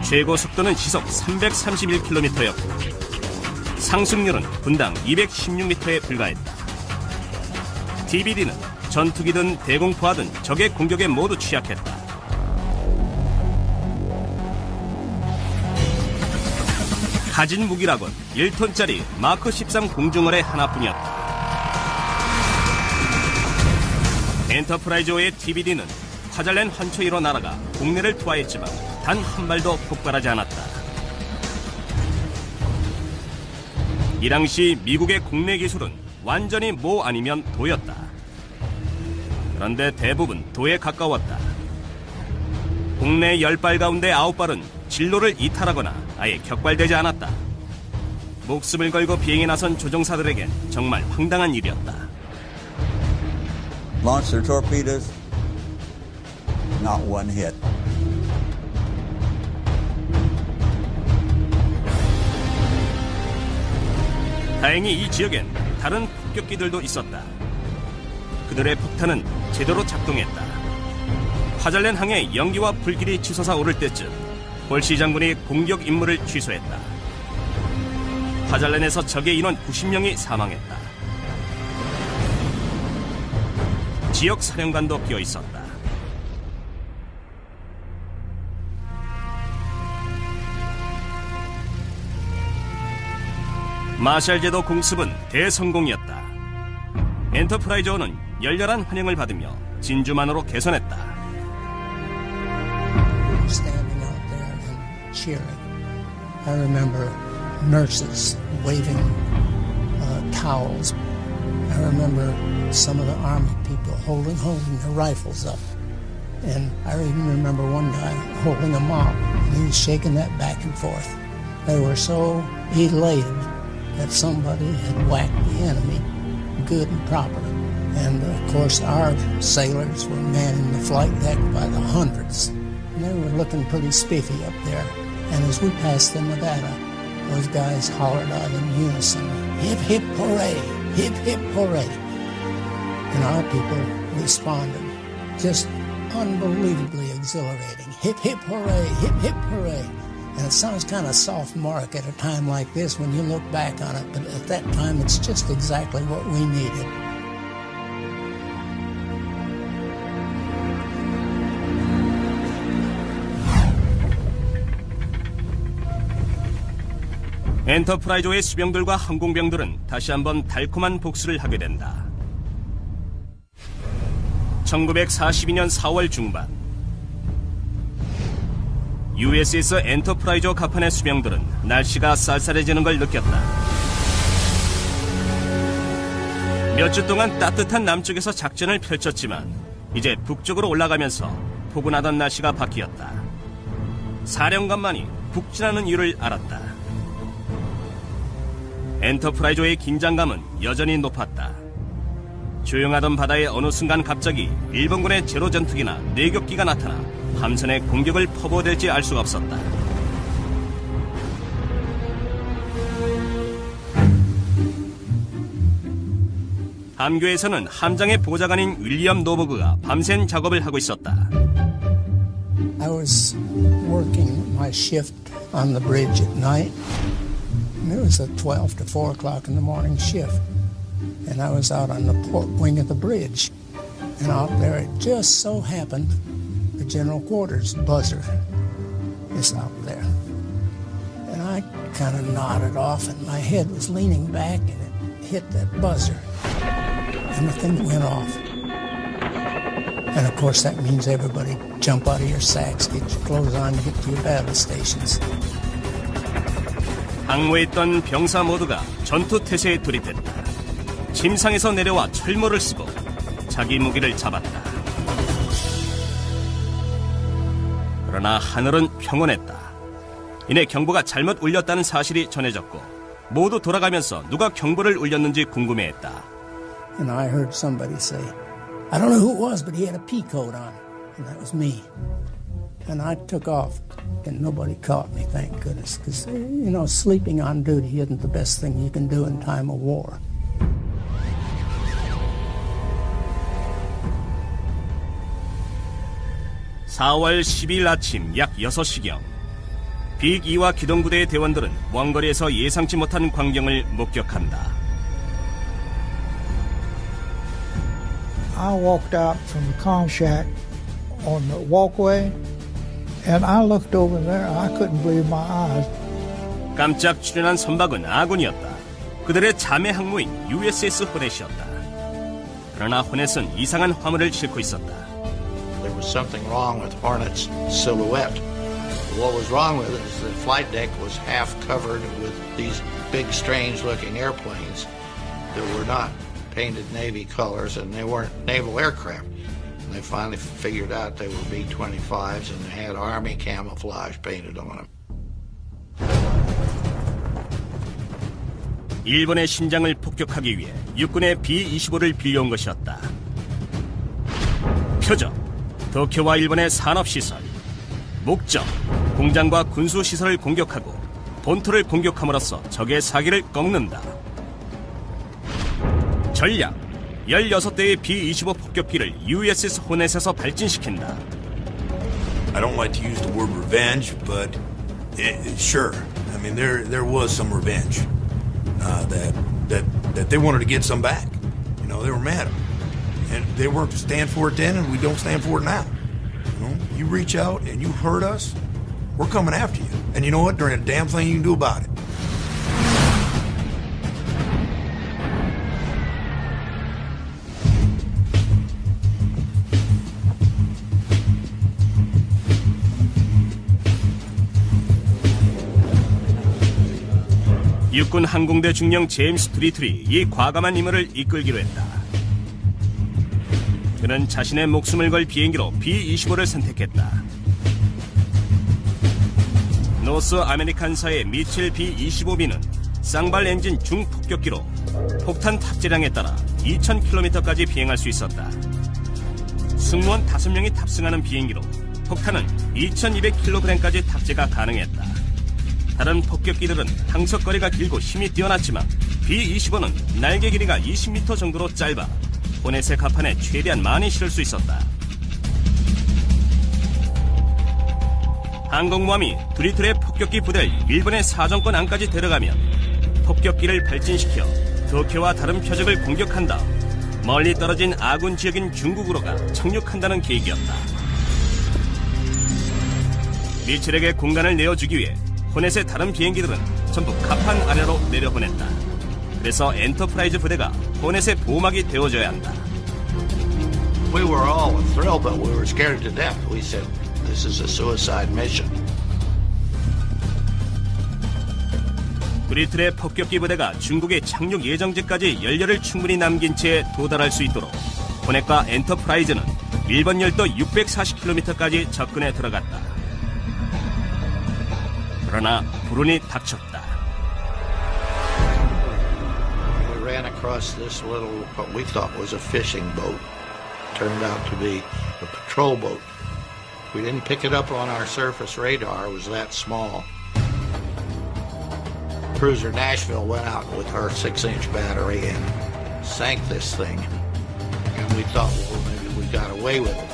최고 속도는 시속 331km였고 상승률은 분당 216m에 불과했다. TBD는 전투기든 대공포하든 적의 공격에 모두 취약했다. 가진 무기라곤 1톤짜리 마크 13 공중어뢰 하나뿐이었다. 엔터프라이즈호의 TBD는 화잘낸 환초위로 날아가 국내를 투하했지만 단 한 발도 폭발하지 않았다. 이 당시 미국의 국내 기술은 완전히 모 아니면 도였다. 그런데 대부분 도에 가까웠다. 국내 10발 가운데 9발은 진로를 이탈하거나 아예 격발되지 않았다. 목숨을 걸고 비행에 나선 조종사들에겐 정말 황당한 일이었다. Launched their torpedoes, not one hit. 다행히 이 지역엔 다른 폭격기들도 있었다. 그들의 폭탄은 제대로 작동했다. 화잘낸 항에 연기와 불길이 치솟아 오를 때쯤 홀시 장군이 공격 임무를 취소했다. 화잘낸에서 적의 인원 90명이 사망했다. 지역 사령관도 끼어 있었다. 마샬 제도 공습은 대성공이었다. 엔터프라이즈호는 열렬한 환영을 받으며 진주만으로 개선했다. Standing out there and cheering. I remember nurses waving towels. I remember some of the army people holding their rifles up. And I even remember one guy holding a mop, and he was shaking that back and forth. They were so elated that somebody had whacked the enemy good and proper. And of course our sailors were manning the flight deck by the hundreds. And they were looking pretty spiffy up there. And as we passed the Nevada, those guys hollered out in unison, "Hip, hip, hooray! Hip, hip, hooray!" And our people responded, just unbelievably exhilarating. Hip, hip, hooray! Hip, hip, hooray! And it sounds kind of sophomoric at a time like this when you look back on it, but at that time it's just exactly what we needed. 엔터프라이즈호의 수병들과 항공병들은 다시 한번 달콤한 복수를 하게 된다. 1942년 4월 중반 USS 엔터프라이즈호 갑판의 수병들은 날씨가 쌀쌀해지는 걸 느꼈다. 몇 주 동안 따뜻한 남쪽에서 작전을 펼쳤지만 이제 북쪽으로 올라가면서 포근하던 날씨가 바뀌었다. 사령관만이 북진하는 이유를 알았다. 엔터프라이즈호의 긴장감은 여전히 높았다. 조용하던 바다에 어느 순간 갑자기 일본군의 제로 전투기나 내격기가 나타나 함선의 공격을 퍼부어댈지 알 수가 없었다. 함교에서는 함장의 보좌관인 윌리엄 노버그가 밤샘 작업을 하고 있었다. I was working my shift on the bridge at night. And it was a 12 to 4 o'clock in the morning shift. And I was out on the port wing of the bridge. And out there it just so happened the general quarters buzzer is out there. And I kind of nodded off and my head was leaning back and it hit that buzzer. And the thing went off. And of course that means everybody jump out of your sacks, get your clothes on, and get to your battle stations. 항모에 있던 병사 모두가 전투 태세에 돌입했다. 침상에서 내려와 철모를 쓰고 자기 무기를 잡았다. 그러나 하늘은 평온했다. 이내 경보가 잘못 울렸다는 사실이 전해졌고 모두 돌아가면서 누가 경보를 울렸는지 궁금해했다. And I heard somebody say, I don't know who it was, but he had a pea coat on. And that was me. And I took off, and nobody caught me, thank goodness. Because, you know, sleeping on duty isn't the best thing you can do in time of war. (4월 10일) 아침 약 6시경 빅2와 기동부대의 대원들은 원거리에서 예상치 못한 광경을 목격한다. I walked out from the comm shack on the walkway, and I looked over there. I couldn't believe my eyes. 깜짝 출현한 선박은 아군이었다. 그들의 자매 항모인 USS 호넷이었다. 그러나 호넷은 이상한 화물을 싣고 있었다. There was something wrong with Hornet's silhouette. What was wrong with it is the flight deck was half covered with these big, strange-looking airplanes that were not painted Navy colors, and they weren't naval aircraft. And they finally figured out they were B-25s, and they had Army camouflage painted on them. 일본의 심장을 폭격하기 위해 육군의 B-25를 빌려온 것이었다. 표적, 도쿄와 일본의 산업시설. 목적, 공장과 군수시설을 공격하고 본토를 공격함으로써 적의 사기를 꺾는다. 전략, 16대의 B-25 폭격기를 USS 호넷에서 발진시킨다. I don't like to use the word revenge, but sure. I mean, there was some revenge that they wanted to get some back. You know, they were mad, and they weren't to stand for it then, and we don't stand for it now. You know, you reach out and you hurt us, we're coming after you. And you know what? There ain't a damn thing you can do about it. 육군 항공대 중령 제임스 드리틀이 이 과감한 임무를 이끌기로 했다. 그는 자신의 목숨을 걸 비행기로 B-25를 선택했다. 노스 아메리칸사의 미첼 B-25B는 쌍발 엔진 중폭격기로 폭탄 탑재량에 따라 2,000km까지 비행할 수 있었다. 승무원 5명이 탑승하는 비행기로 폭탄은 2,200kg까지 탑재가 가능했다. 다른 폭격기들은 항속거리가 길고 힘이 뛰어났지만 B-25는 날개 길이가 20m 정도로 짧아 호넷의 갑판에 최대한 많이 실을 수 있었다. 항공모함이 드리틀의 폭격기 부대를 일본의 사정권 안까지 데려가면 폭격기를 발진시켜 도쿄와 다른 표적을 공격한 다음 멀리 떨어진 아군 지역인 중국으로가 착륙한다는 계획이었다. 미첼에게 공간을 내어주기 위해 호넷의 다른 비행기들은 전부 갑판 아래로 내려보냈다. 그래서 엔터프라이즈 부대가 호넷의 보호막이 되어줘야 한다. We were all thrilled, but we were scared to death. We said, this is a suicide mission. 드리틀의 폭격기 부대가 중국의 착륙 예정지까지 연료를 충분히 남긴 채 도달할 수 있도록 호넷과 엔터프라이즈는 일본 열도 640km까지 접근해 들어갔다. 그러나 불운이 닥쳤다. We ran across this little, what we thought was a fishing boat. Turned out to be a patrol boat. We didn't pick it up on our surface radar. It was that small. Cruiser Nashville went out with her 6-inch battery and sank this thing. And we thought, well, maybe we got away with it.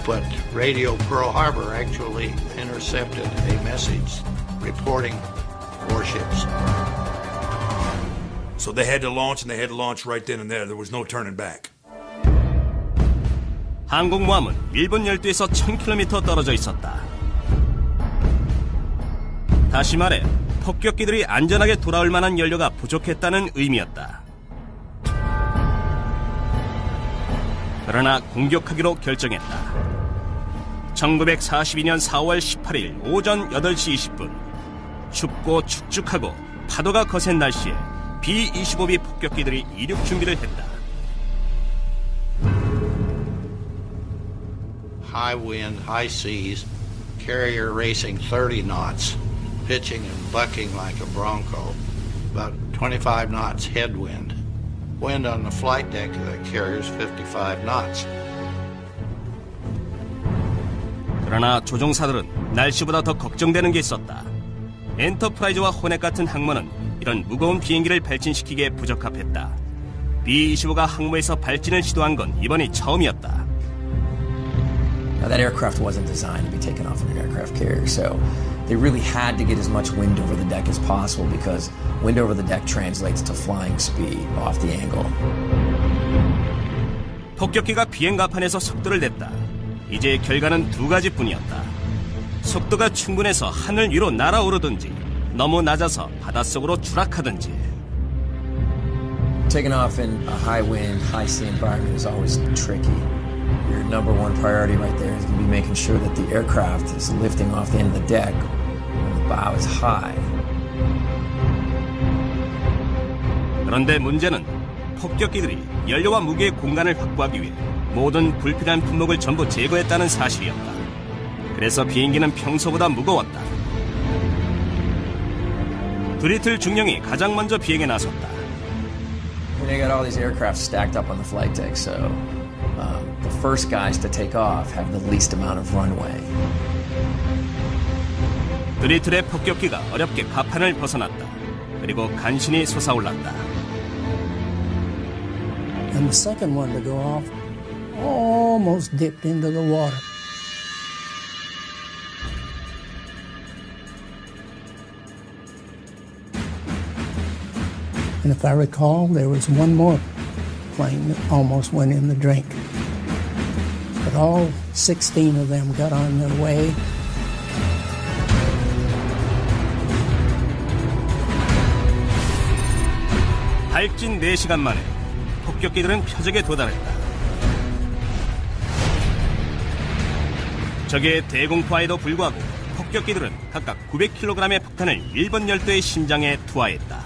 But Radio Pearl Harbor actually intercepted a message reporting warships. So they had to launch, and they had to launch right then and there. There was no turning back. 항공모함은 일본 열도에서 1000km 떨어져 있었다. 다시 말해 폭격기들이 안전하게 돌아올 만한 연료가 부족했다는 의미였다. 그러나 공격하기로 결정했다. 1942년 4월 18일 오전 8시 20분 춥고 축축하고 파도가 거센 날씨에 B-25B 폭격기들이 이륙 준비를 했다. High wind, high seas, carrier racing 30 knots, pitching and bucking like a Bronco, about 25 knots headwind. Wind on the flight deck of the carrier is 55 knots. 그러나 조종사들은 날씨보다 더 걱정되는 게 있었다. 엔터프라이즈와 호넷 같은 항모는 이런 무거운 비행기를 발진시키기에 부적합했다. B-25가 항모에서 발진을 시도한 건 이번이 처음이었다. Now, that aircraft wasn't designed to be taken off in an aircraft carrier, so they really had to get as much wind over the deck as possible because wind over the deck translates to flying speed off the angle. 폭격기가 비행 가판에서 속도를 냈다. 이제 결과는 두 가지뿐이었다. 속도가 충분해서 하늘 위로 날아오르든지 너무 낮아서 바닷속으로 추락하든지. Taking off in a high wind, high sea environment is always tricky. Your number one priority right there is going to be making sure that the aircraft is lifting off the end of the deck when the bow is high. 그런데 문제는 폭격기들이 연료와 무게의 공간을 확보하기 위해 모든 불필요한 품목을 전부 제거했다는 사실이었다. 그래서 비행기는 평소보다 무거웠다. 드리틀 중령이 가장 먼저 비행에 나섰다. You got all these aircraft stacked up on the flight deck, so the first guys to take off have the least amount of runway. 드리틀의 폭격기가 어렵게 가판을 벗어났다. 그리고 간신히 솟아올랐다. And the second one to go off almost dipped into the water. And if I recall, there was one more plane that almost went in the drink. But all 16 of them got on their way. 발진 4시간 만에 폭격기들은 표적에 도달했다. 적의 대공포에도 불구하고 폭격기들은 각각 900kg의 폭탄을 일본 열도의 심장에 투하했다.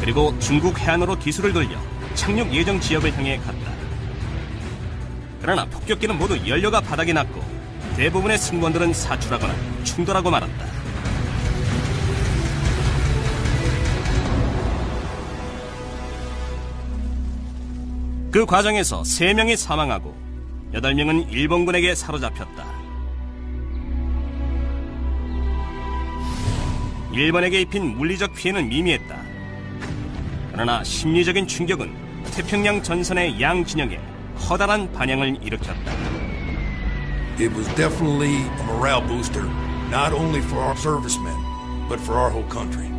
그리고 중국 해안으로 기술을 돌려 착륙 예정 지역을 향해 갔다. 그러나 폭격기는 모두 연료가 바닥에 났고 대부분의 승무원들은 사출하거나 충돌하고 말았다. 그 과정에서 3명이 사망하고 8명은 일본군에게 사로잡혔다. 일본에게 입힌 물리적 피해는 미미했다. 그러나 심리적인 충격은 태평양 전선의 양 진영에 커다란 반향을 일으켰다. It was definitely a morale booster, not only for our servicemen, but for our whole country.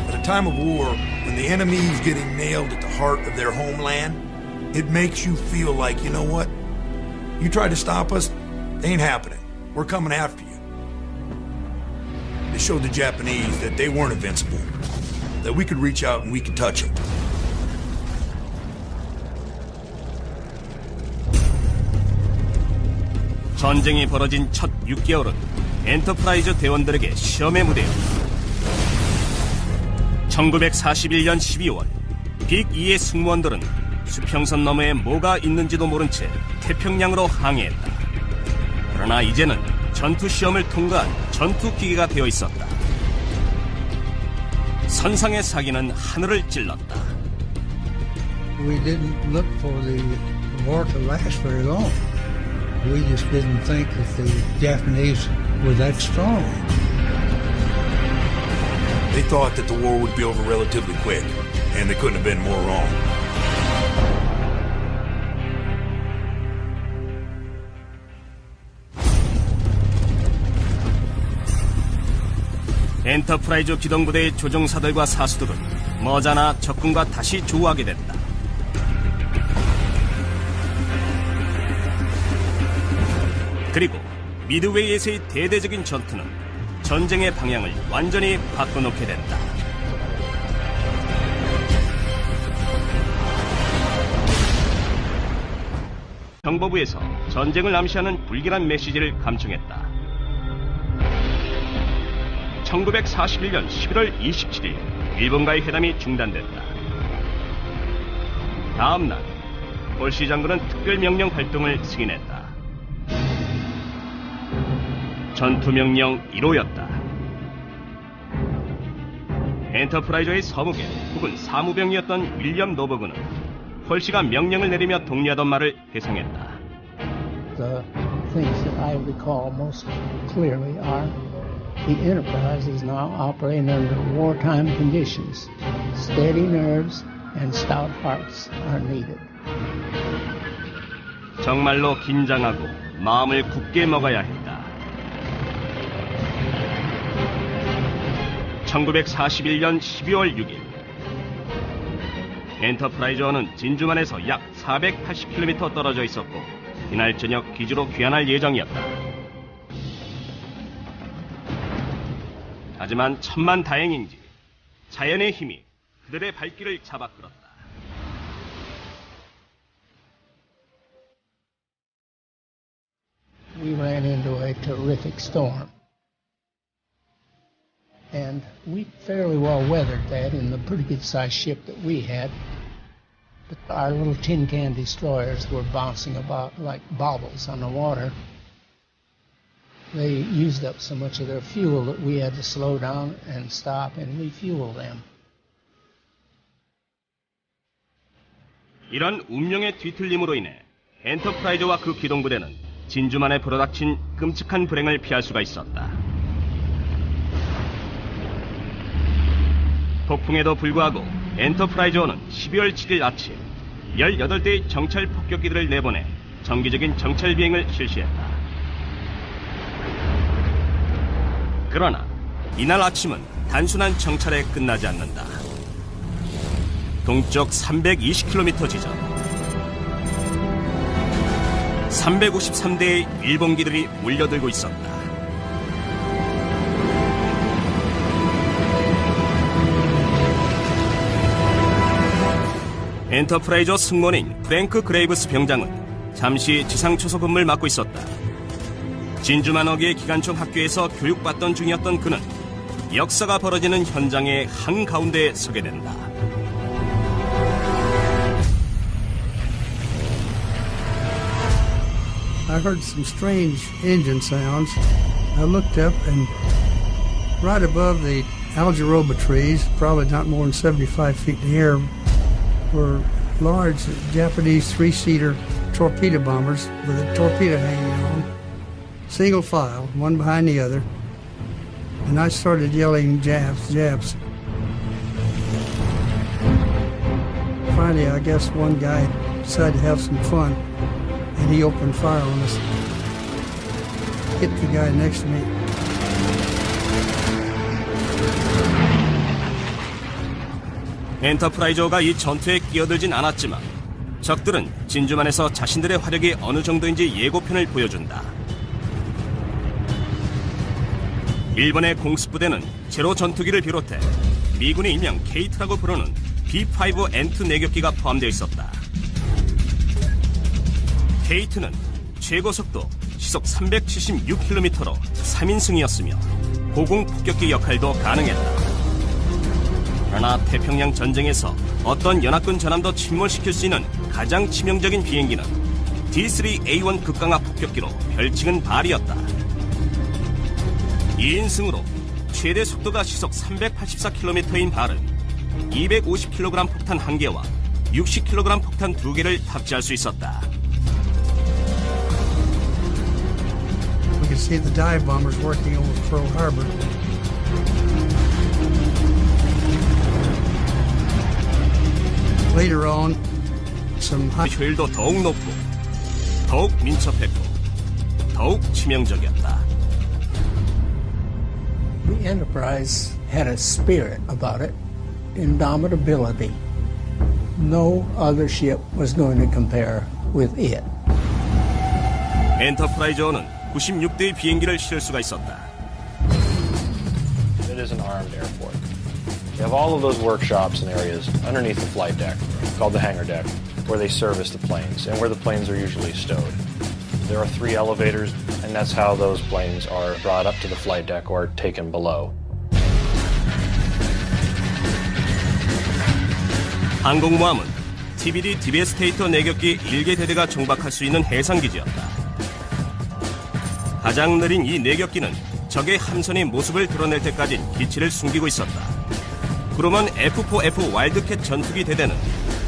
At a time of war, when the enemy is getting nailed at the heart of their homeland, it makes you feel like, you know what? You try to stop us, ain't happening. We're coming after you. They showed the Japanese that they weren't invincible, that we could reach out and we could touch them. 전쟁이 벌어진 첫 6개월은 엔터프라이즈 대원들에게 시험의 무대였다. 1941년 12월 빅2의 승무원들은 수평선 너머에 뭐가 있는지도 모른 채 태평양으로 항해했다. 그러나 이제는 전투 시험을 통과한 전투기계가 되어 있었다. 선상의 사기는 하늘을 찔렀다. We didn't look for the war to last very long. We just didn't think that the Japanese were that strong. They thought that the war would be over relatively quick, and they couldn't have been more wrong. 엔터프라이즈 기동부대의 조종사들과 사수들은 머지않아 적군과 다시 조우하게 된다. 그리고 미드웨이에서의 대대적인 전투는 전쟁의 방향을 완전히 바꿔놓게 된다. 정보부에서 전쟁을 암시하는 불길한 메시지를 감청했다. 1941년 11월 27일 일본과의 회담이 중단됐다. 다음 날 홀시 장군은 특별명령 활동을 승인했다. 전투명령 1호였다. 엔터프라이저의 서무계 혹은 사무병이었던 윌리엄 노버그는 홀시가 명령을 내리며 독려하던 말을 회상했다. The things that I recall most clearly are the Enterprise is now operating under wartime conditions. Steady nerves and stout hearts are needed. 정말로 긴장하고 마음을 굳게 먹어야 했다. 1941년 12월 6일 엔터프라이저는 진주만에서 약 480km 떨어져 있었고 이날 저녁 기지로 귀환할 예정이었다. 하지만 천만다행인지 자연의 힘이 그들의 발길을 잡아끌었다. We ran into a terrific storm. And we fairly well weathered that in the pretty good sized ship that we had. But our little tin can destroyers were bouncing about like baubles on the water. They used up so much of their fuel that we had to slow down and stop and refuel them. 이런 운명의 뒤틀림으로 인해 엔터프라이즈와 그 기동부대는 진주만에 불어닥친 끔찍한 불행을 피할 수가 있었다. 폭풍에도 불구하고 엔터프라이저는 12월 7일 아침 18대의 정찰 폭격기들을 내보내 정기적인 정찰 비행을 실시했다. 그러나 이날 아침은 단순한 정찰에 끝나지 않는다. 동쪽 320km 지점 353대의 일본기들이 몰려들고 있었다. 엔터프라이저 승무원인 프랭크 그레이브스 병장은 잠시 지상초소 근무를 맡고 있었다. 진주만 어귀의 기관총 학교에서 교육받던 중이었던 그는 역사가 벌어지는 현장의 한가운데에 서게 된다. I heard some strange engine sounds. I looked up and right above the algaroba trees, probably not more than 75 feet in the air, were large Japanese three-seater torpedo bombers with a torpedo hanging on, single file, one behind the other. And I started yelling, "Japs, Japs." Finally, I guess one guy decided to have some fun, and he opened fire on us. Hit the guy next to me. 엔터프라이저가 이 전투에 끼어들진 않았지만 적들은 진주만에서 자신들의 화력이 어느 정도인지 예고편을 보여준다. 일본의 공습부대는 제로 전투기를 비롯해 미군이 일명 케이트라고 부르는 B-5N2 내격기가 포함되어 있었다. 케이트는 최고속도 시속 376km로 3인승이었으며 고공폭격기 역할도 가능했다. 그러나 태평양 전쟁에서 어떤 연합군 전함도 침몰시킬 수 있는 가장 치명적인 비행기는 D3A1 극강화 폭격기로 별칭은 발이었다. 2인승으로 최대 속도가 시속 384km인 발은 250kg 폭탄 1개와 60kg 폭탄 2개를 탑재할 수 있었다. We could see the dive bombers working over Pearl Harbor. Later on, some 효율도 더욱 높고 더욱 민첩했고 더욱 치명적이었다. The Enterprise had a spirit about it, indomitability. No other ship was going to compare with it. 엔터프라이저는 96대의 비행기를 실을 수가 있었다. It is an armed airport. You have all of those workshops and areas underneath the flight deck, called the hangar deck, where they service the planes and where the planes are usually stowed. There are 3 elevators, and that's how those planes are brought up to the flight deck or taken below. 항공모함은 TBD 디베스테이터 내격기 1개 대대가 정박할 수 있는 해상기지였다. 가장 느린 이 내격기는 적의 함선이 모습을 드러낼 때까지 기치를 숨기고 있었다. 그러면 F4F 와일드캣 전투기 대대는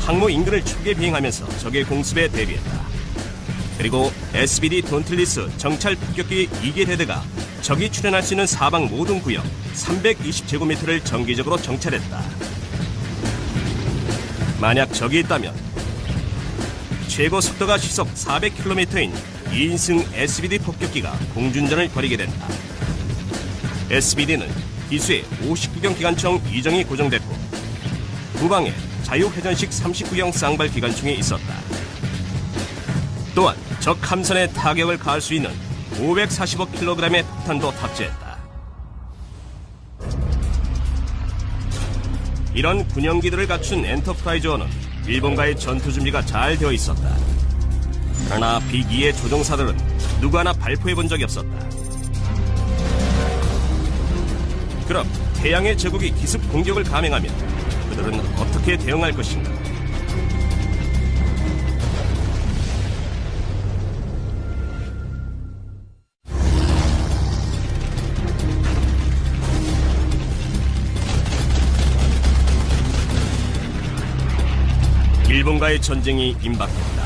항모 인근을 초계 비행하면서 적의 공습에 대비했다. 그리고 SBD 돈틀리스 정찰 폭격기 2개 대대가 적이 출현할 수 있는 사방 모든 구역 320제곱미터를 정기적으로 정찰했다. 만약 적이 있다면 최고 속도가 시속 400km인 2인승 SBD 폭격기가 공중전을 벌이게 된다. SBD는 기수에 59경 기관총 이정이 고정됐고 후방에 자유회전식 39형 쌍발 기관총이 있었다. 또한 적 함선에 타격을 가할 수 있는 545kg의 폭탄도 탑재했다. 이런 군용기들을 갖춘 엔터프라이저는 일본과의 전투 준비가 잘 되어 있었다. 그러나 B2의 조종사들은 누구 하나 발포해 본 적이 없었다. 그럼 태양의 제국이 기습 공격을 감행하면 그들은 어떻게 대응할 것인가? 일본과의 전쟁이 임박했다.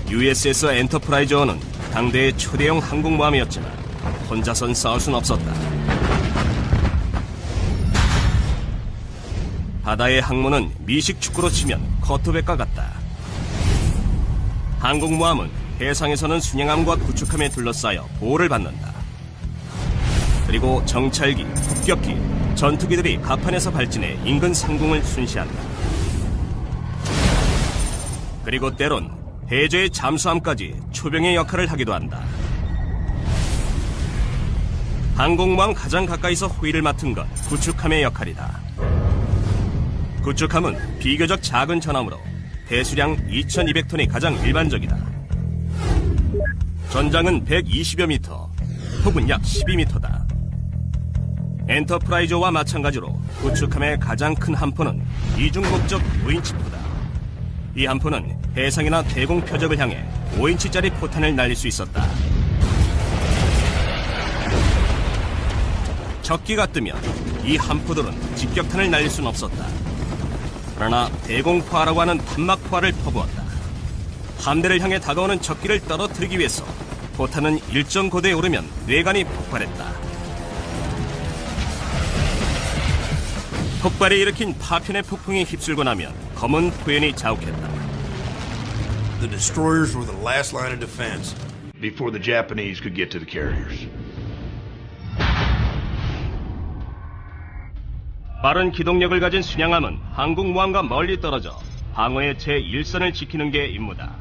USS 엔터프라이저는 당대의 초대형 항공모함이었지만 혼자선 싸울 순 없었다. 바다의 항모는 미식 축구로 치면 커트백과 같다. 항공모함은 해상에서는 순양함과 구축함에 둘러싸여 보호를 받는다. 그리고 정찰기, 폭격기, 전투기들이 갑판에서 발진해 인근 상공을 순시한다. 그리고 때론 해저의 잠수함까지 초병의 역할을 하기도 한다. 항공모함 가장 가까이서 호위를 맡은 건 구축함의 역할이다. 구축함은 비교적 작은 전함으로 대수량 2200톤이 가장 일반적이다. 전장은 120여 미터, 폭은 약 12미터다. 엔터프라이저와 마찬가지로 구축함의 가장 큰 함포는 이중 목적 5인치포다. 이 함포는 해상이나 대공 표적을 향해 5인치짜리 포탄을 날릴 수 있었다. 적기가 뜨면 이 함포들은 직격탄을 날릴 수는 없었다. 그러나 대공포화라고 하는 탄막포화를 퍼부었다. 함대를 향해 다가오는 적기를 떨어뜨리기 위해서 포탄은 일정 고도에 오르면 뇌관이 폭발했다. 폭발이 일으킨 파편의 폭풍이 휩쓸고 나면 검은 포연이 자욱했다. The destroyers were the last line of defense before the Japanese could get to the carriers. 빠른 기동력을 가진 순양함은 항공모함과 멀리 떨어져 방어의 제1선을 지키는 게 임무다.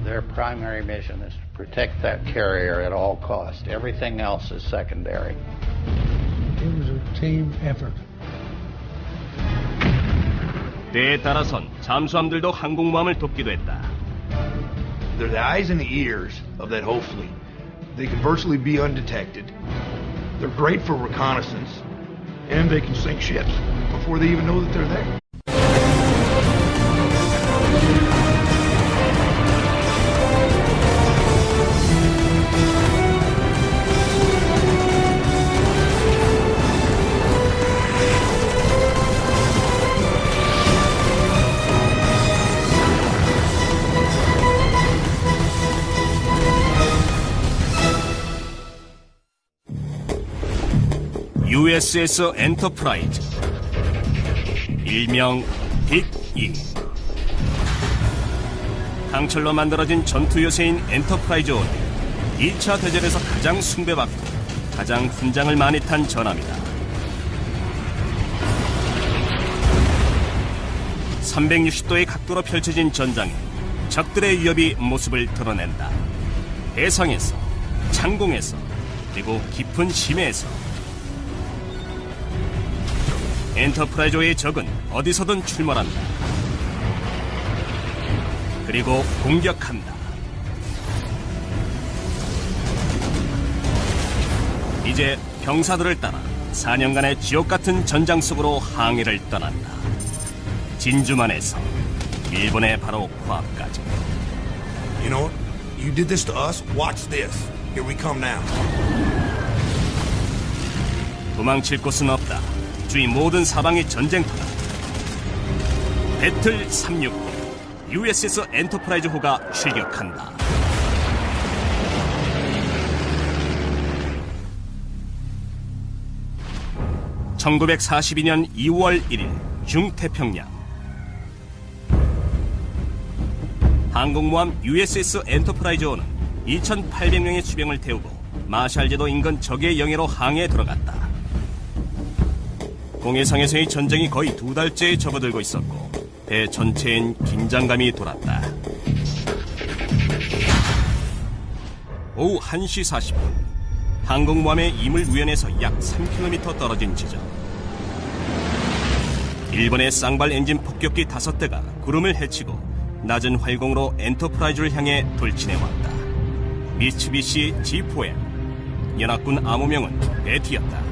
Their primary mission is to protect that carrier at all costs. Everything else is secondary. It was a team effort. 때에 따라선 잠수함들도 항공모함을 돕기도 했다. They're the eyes and the ears of that whole fleet. They can virtually be undetected. They're great for reconnaissance, and they can sink ships before they even know that they're there. USS 엔터프라이즈. 일명 빅2. 강철로 만들어진 전투 요새인 엔터프라이즈-1은 2차 대전에서 가장 숭배받고 가장 훈장을 많이 탄 전함이다. 360도의 각도로 펼쳐진 전장에 적들의 위협이 모습을 드러낸다. 해상에서, 창공에서, 그리고 깊은 심해에서. 엔터프라이즈의 적은 어디서든 출몰한다. 그리고 공격한다. 이제 병사들을 따라 4년간의 지옥 같은 전장 속으로 항해를 떠난다. 진주만에서 일본의 바로 코앞까지. You know what? You did this to us. Watch this. Here we come now. 도망칠 곳은 없다. 주위 모든 사방이 전쟁터다. 배틀 365 USS 엔터프라이즈호가 출격한다. (1942년 2월 1일) 중태평양. 항공모함 USS 엔터프라이즈호는 2,800명의 수병을 태우고 마샬제도 인근 적의 영해로 항해에 들어갔다. 공해상에서의 전쟁이 거의 2달째에 접어들고 있었고 배 전체엔 긴장감이 돌았다. 오후 1시 40분 항공모함의 이물 우연에서 약 3km 떨어진 지점. 일본의 쌍발 엔진 폭격기 5대가 구름을 헤치고 낮은 활공으로 엔터프라이즈를 향해 돌진해왔다. 미츠비시 G4M. 연합군 암호명은 베티였다.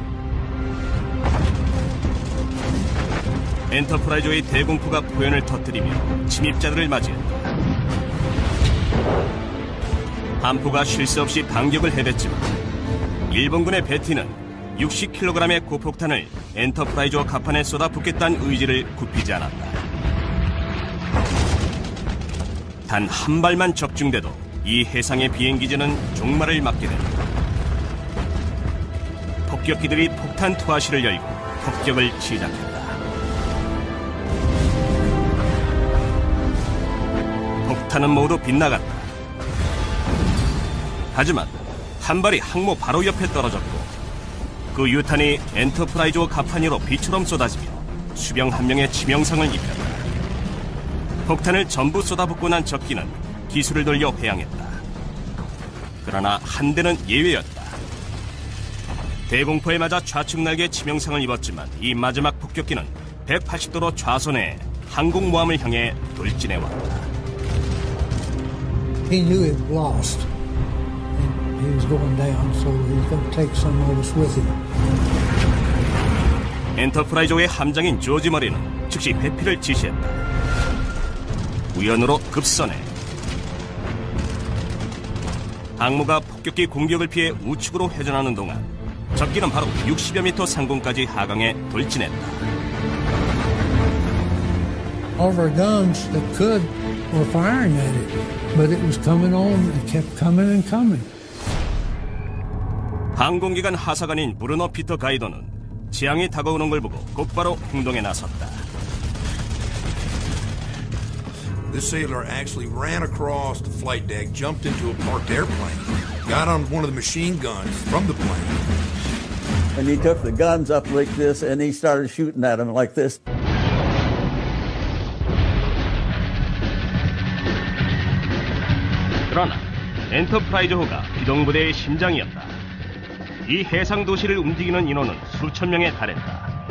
엔터프라이즈의 대공포가 포연을 터뜨리며 침입자들을 맞이했다. 함포가 쉴 새 없이 반격을 해댔지만 일본군의 베티는 60kg의 고폭탄을 엔터프라이즈와 갑판에 쏟아붓겠다는 의지를 굽히지 않았다. 단 한 발만 적중돼도 이 해상의 비행기지는 종말을 맞게 된다. 폭격기들이 폭탄 투하실을 열고 폭격을 시작했다. 폭탄은 모두 빗나갔다. 하지만 한 발이 항모 바로 옆에 떨어졌고 그 유탄이 엔터프라이즈호 갑판 위로 비처럼 쏟아지며 수병 한 명의 치명상을 입혔다. 폭탄을 전부 쏟아붓고 난 적기는 기술을 돌려 회항했다. 그러나 한 대는 예외였다. 대공포에 맞아 좌측 날개에 치명상을 입었지만 이 마지막 폭격기는 180도로 좌선해 항공모함을 향해 돌진해왔다. He knew he was lost. And he was going down, so he was going to take some of us with him. 엔터프라이즈의 함장인 조지 머리는 즉시 회피를 지시했다. 우연으로 급선해 항모가 폭격기 공격을 피해 우측으로 회전하는 동안 적기는 바로 60여 미터 상공까지 하강해 돌진했다. All of our guns that could were firing at it, but it was coming on. It kept coming and coming. 항공기관 하사관인 브루노 피터 가이도는 재앙이 다가오는 걸 보고 곧바로 행동에 나섰다. This sailor actually ran across the flight deck, jumped into a parked airplane, got on one of the machine guns from the plane. And he took the guns up like this and he started shooting at them like this. 그러나 엔터프라이즈호가 기동부대의 심장이었다. 이 해상 도시를 움직이는 인원은 수천 명에 달했다.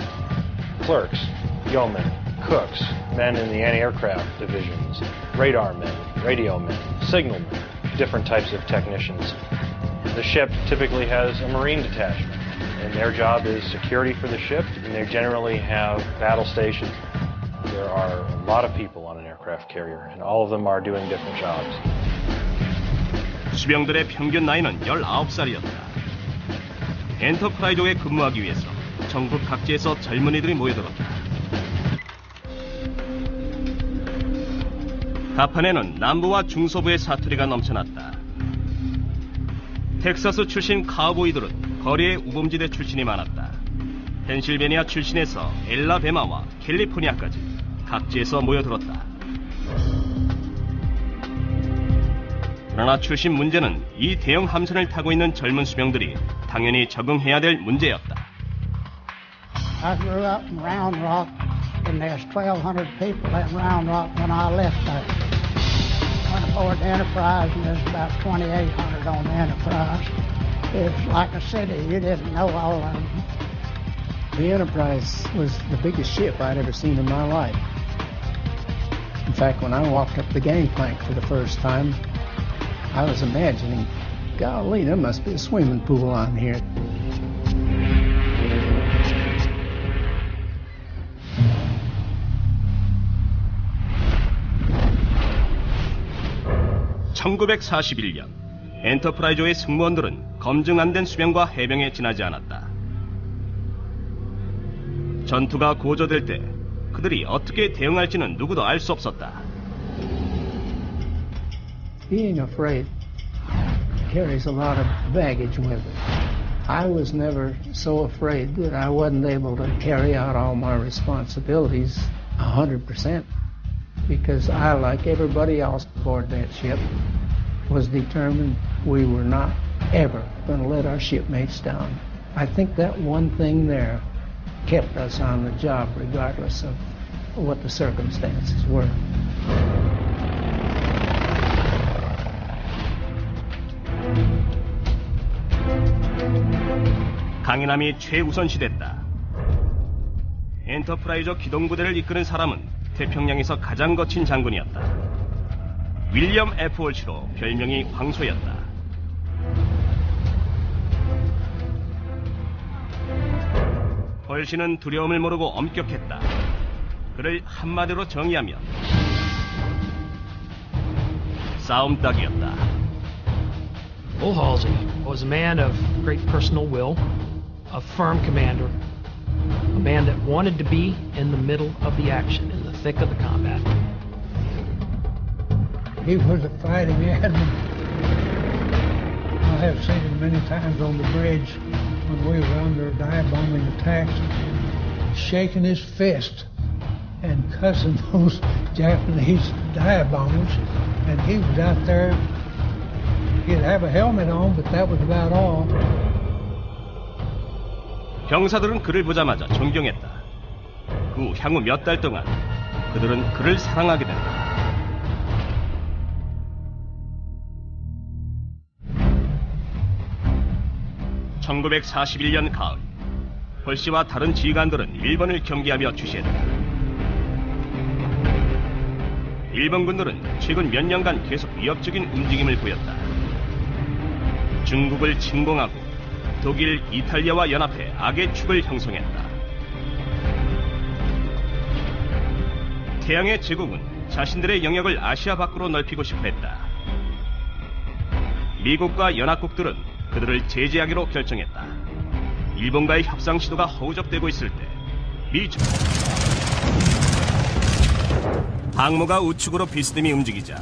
Clerks, yeomen, cooks, men in the anti-aircraft divisions, radar men, radio men, signal men, different types of technicians. The ship typically has a marine detachment, and their job is security for the ship, and they generally have battle stations. There are a lot of people on an aircraft carrier, and all of them are doing different jobs. 수병들의 평균 나이는 19살이었다. 엔터프라이즈호에 근무하기 위해서 전국 각지에서 젊은이들이 모여들었다. 갑판에는 남부와 중서부의 사투리가 넘쳐났다. 텍사스 출신 카우보이들은 거리의 우범지대 출신이 많았다. 펜실베니아 출신에서 엘라베마와 캘리포니아까지 각지에서 모여들었다. 그러나 출신 문제는 이 대형 함선을 타고 있는 젊은 수병들이 당연히 적응해야 될 문제였다. I grew up in Round Rock, and there's 1,200 people at Round Rock when I left there. Went aboard the Enterprise, and there's about 2,800 on the Enterprise. It's like a city. You didn't know all of them. The Enterprise was the biggest ship I'd ever seen in my life. In fact, when I walked up the gangplank for the first time, I was imagining, golly, there must be a swimming pool on here. (1941년) 엔터프라이즈의 승무원들은 검증 안 된 수병과 해병에 지나지 않았다. 전투가 고조될 때 그들이 어떻게 대응할지는 누구도 알 수 없었다. Being afraid carries a lot of baggage with it. I was never so afraid that I wasn't able to carry out all my responsibilities 100%, because I, like everybody else aboard that ship, was determined we were not ever going to let our shipmates down. I think that one thing there kept us on the job regardless of what the circumstances were. 강인함이 최우선시됐다. 엔터프라이저 기동부대를 이끄는 사람은 태평양에서 가장 거친 장군이었다. 윌리엄 F. 홀시로 별명이 황소였다. 홀시는 두려움을 모르고 엄격했다. 그를 한마디로 정의하면 싸움닭이었다. Bull Halsey was a man of great personal will, a firm commander, a man that wanted to be in the middle of the action, in the thick of the combat. He was a fighting admiral. I have seen him many times on the bridge when we were under dive-bombing attacks, shaking his fist and cussing those Japanese dive bombers. And he was out there, he'd have a helmet on, but that was about all. 병사들은 그를 보자마자 존경했다. 그 후 향후 몇 달 동안 그들은 그를 사랑하게 된다. (1941년) 가을, 홀시와 다른 지휘관들은 일본을 경계하며 주시했다. 일본 군들은 최근 몇 년간 계속 위협적인 움직임을 보였다. 중국을 침공하고 독일, 이탈리아와 연합해 악의 축을 형성했다. 태양의 제국은 자신들의 영역을 아시아 밖으로 넓히고 싶어 했다. 미국과 연합국들은 그들을 제재하기로 결정했다. 일본과의 협상 시도가 허우적대고 있을 때 항모가 우측으로 비스듬히 움직이자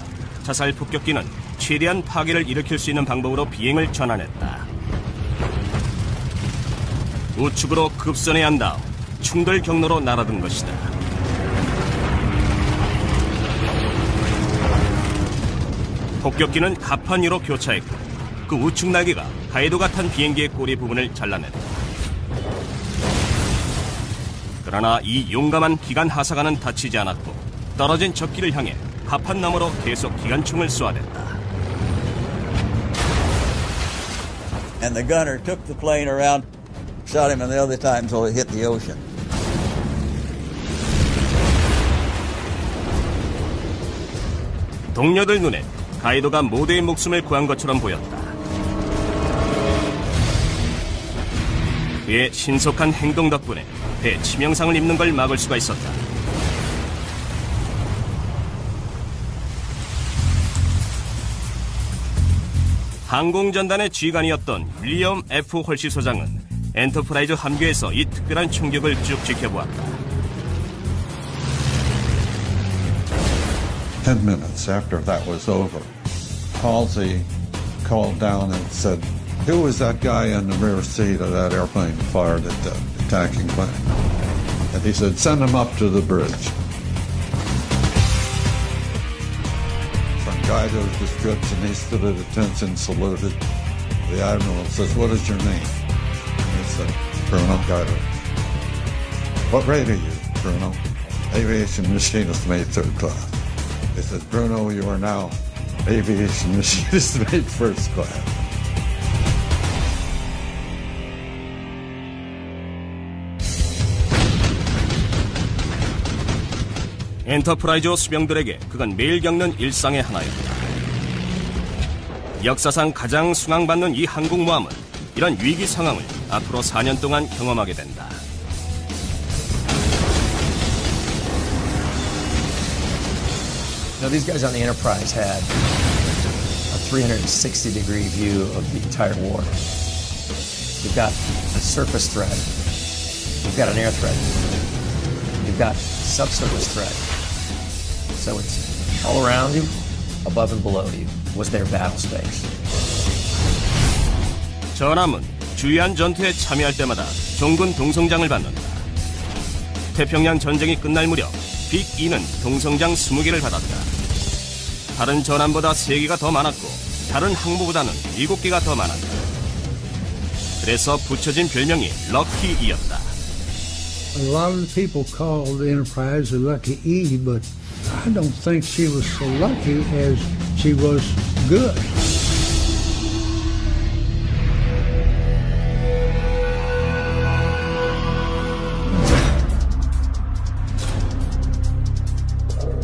자살 폭격기는 최대한 파괴를 일으킬 수 있는 방법으로 비행을 전환했다. 우측으로 급선회한 한 다음 충돌 경로로 날아든 것이다. 폭격기는 갑판 위로 교차했고 그 우측 날개가 가이도가 탄 비행기의 꼬리 부분을 잘라냈다. 그러나 이 용감한 기관 하사관은 다치지 않았고 떨어진 적기를 향해 갑판 너머로 계속 기관총을 쏘아댔다. And the gunner took the plane around, shot him in the other time until it hit the ocean. 동료들 눈에 가이도가 모두의 목숨을 구한 것처럼 보였다. 그의 신속한 행동 덕분에 배 치명상을 입는 걸 막을 수가 있었다. 항공전단의 지휘관이었던 윌리엄 F. 홀시 소장은 엔터프라이즈 함교에서 이 특별한 충격을 쭉 지켜보았다. 10 minutes after that was over, Halsey called down and said, "Who was that guy in the rear seat of that airplane fired at attacking plane. And he said, send them up to the bridge. From Guido's description, he stood at attention, saluted. The admiral says, what is your name? And he said, Colonel Guido. What grade are you, Bruno? Aviation machinist mate 3rd class. He said, Bruno, you are now aviation machinist mate 1st class. 엔터프라이즈 수병들에게 그건 매일 겪는 일상의 하나였다. 역사상 가장 숭앙받는 이 항공모함은 이런 위기 상황을 앞으로 4년 동안 경험하게 된다. Now, these guys on the Enterprise had a 360-degree view of the entire war. You've got a surface threat. You've got an air threat. You've got subsurface threat. So it's all around you, above and below you, was their battle space. 전함은 주요한 전투에 참여할 때마다 종군 동성장을 받는다. 태평양 전쟁이 끝날 무렵 빅-2는 동성장 20개를 받았다. 다른 전함보다 3개가 더 많았고 다른 항모보다는 7개가 더 많았다. 그래서 붙여진 별명이 럭키-E였다. A lot of the people called the Enterprise the Lucky E, but I don't think she was so lucky as she was good.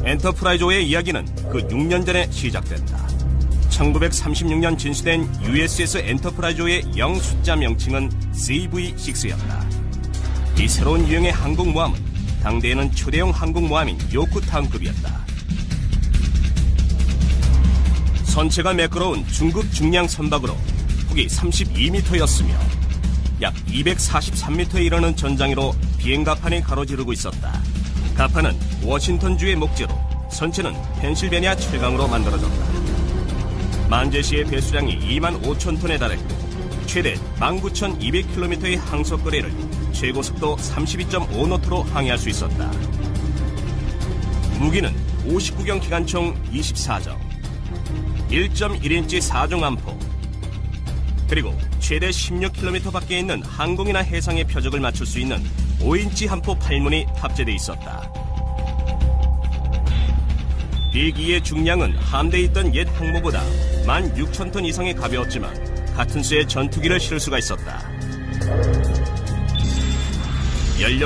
엔터프라이즈호의 이야기는 그 6년 전에 시작된다. 1936년 진수된 USS 엔터프라이즈호의 영 숫자 명칭은 CV6였다. 이 새로운 유형의 항공모함은 당대에는 초대형 항공모함인 요크타운급이었다. 선체가 매끄러운 중급 중량 선박으로 폭이 32m였으며 약 243m에 이르는 전장으로 비행갑판이 가로지르고 있었다. 갑판은 워싱턴주의 목재로 선체는 펜실베니아 철강으로 만들어졌다. 만재시의 배수량이 25,000톤에 달했고 최대 19,200km의 항속거리를 최고속도 32.5노트로 항해할 수 있었다. 무기는 59경 기관총 24정, 1.1인치 4중 암포, 그리고 최대 16km 밖에 있는 항공이나 해상의 표적을 맞출 수 있는 5인치 함포 8문이 탑재돼 있었다. 빅-2의 중량은 함대에 있던 옛 항모보다 16,000톤 이상이 가벼웠지만 같은 수의 전투기를 실을 수가 있었다. 연료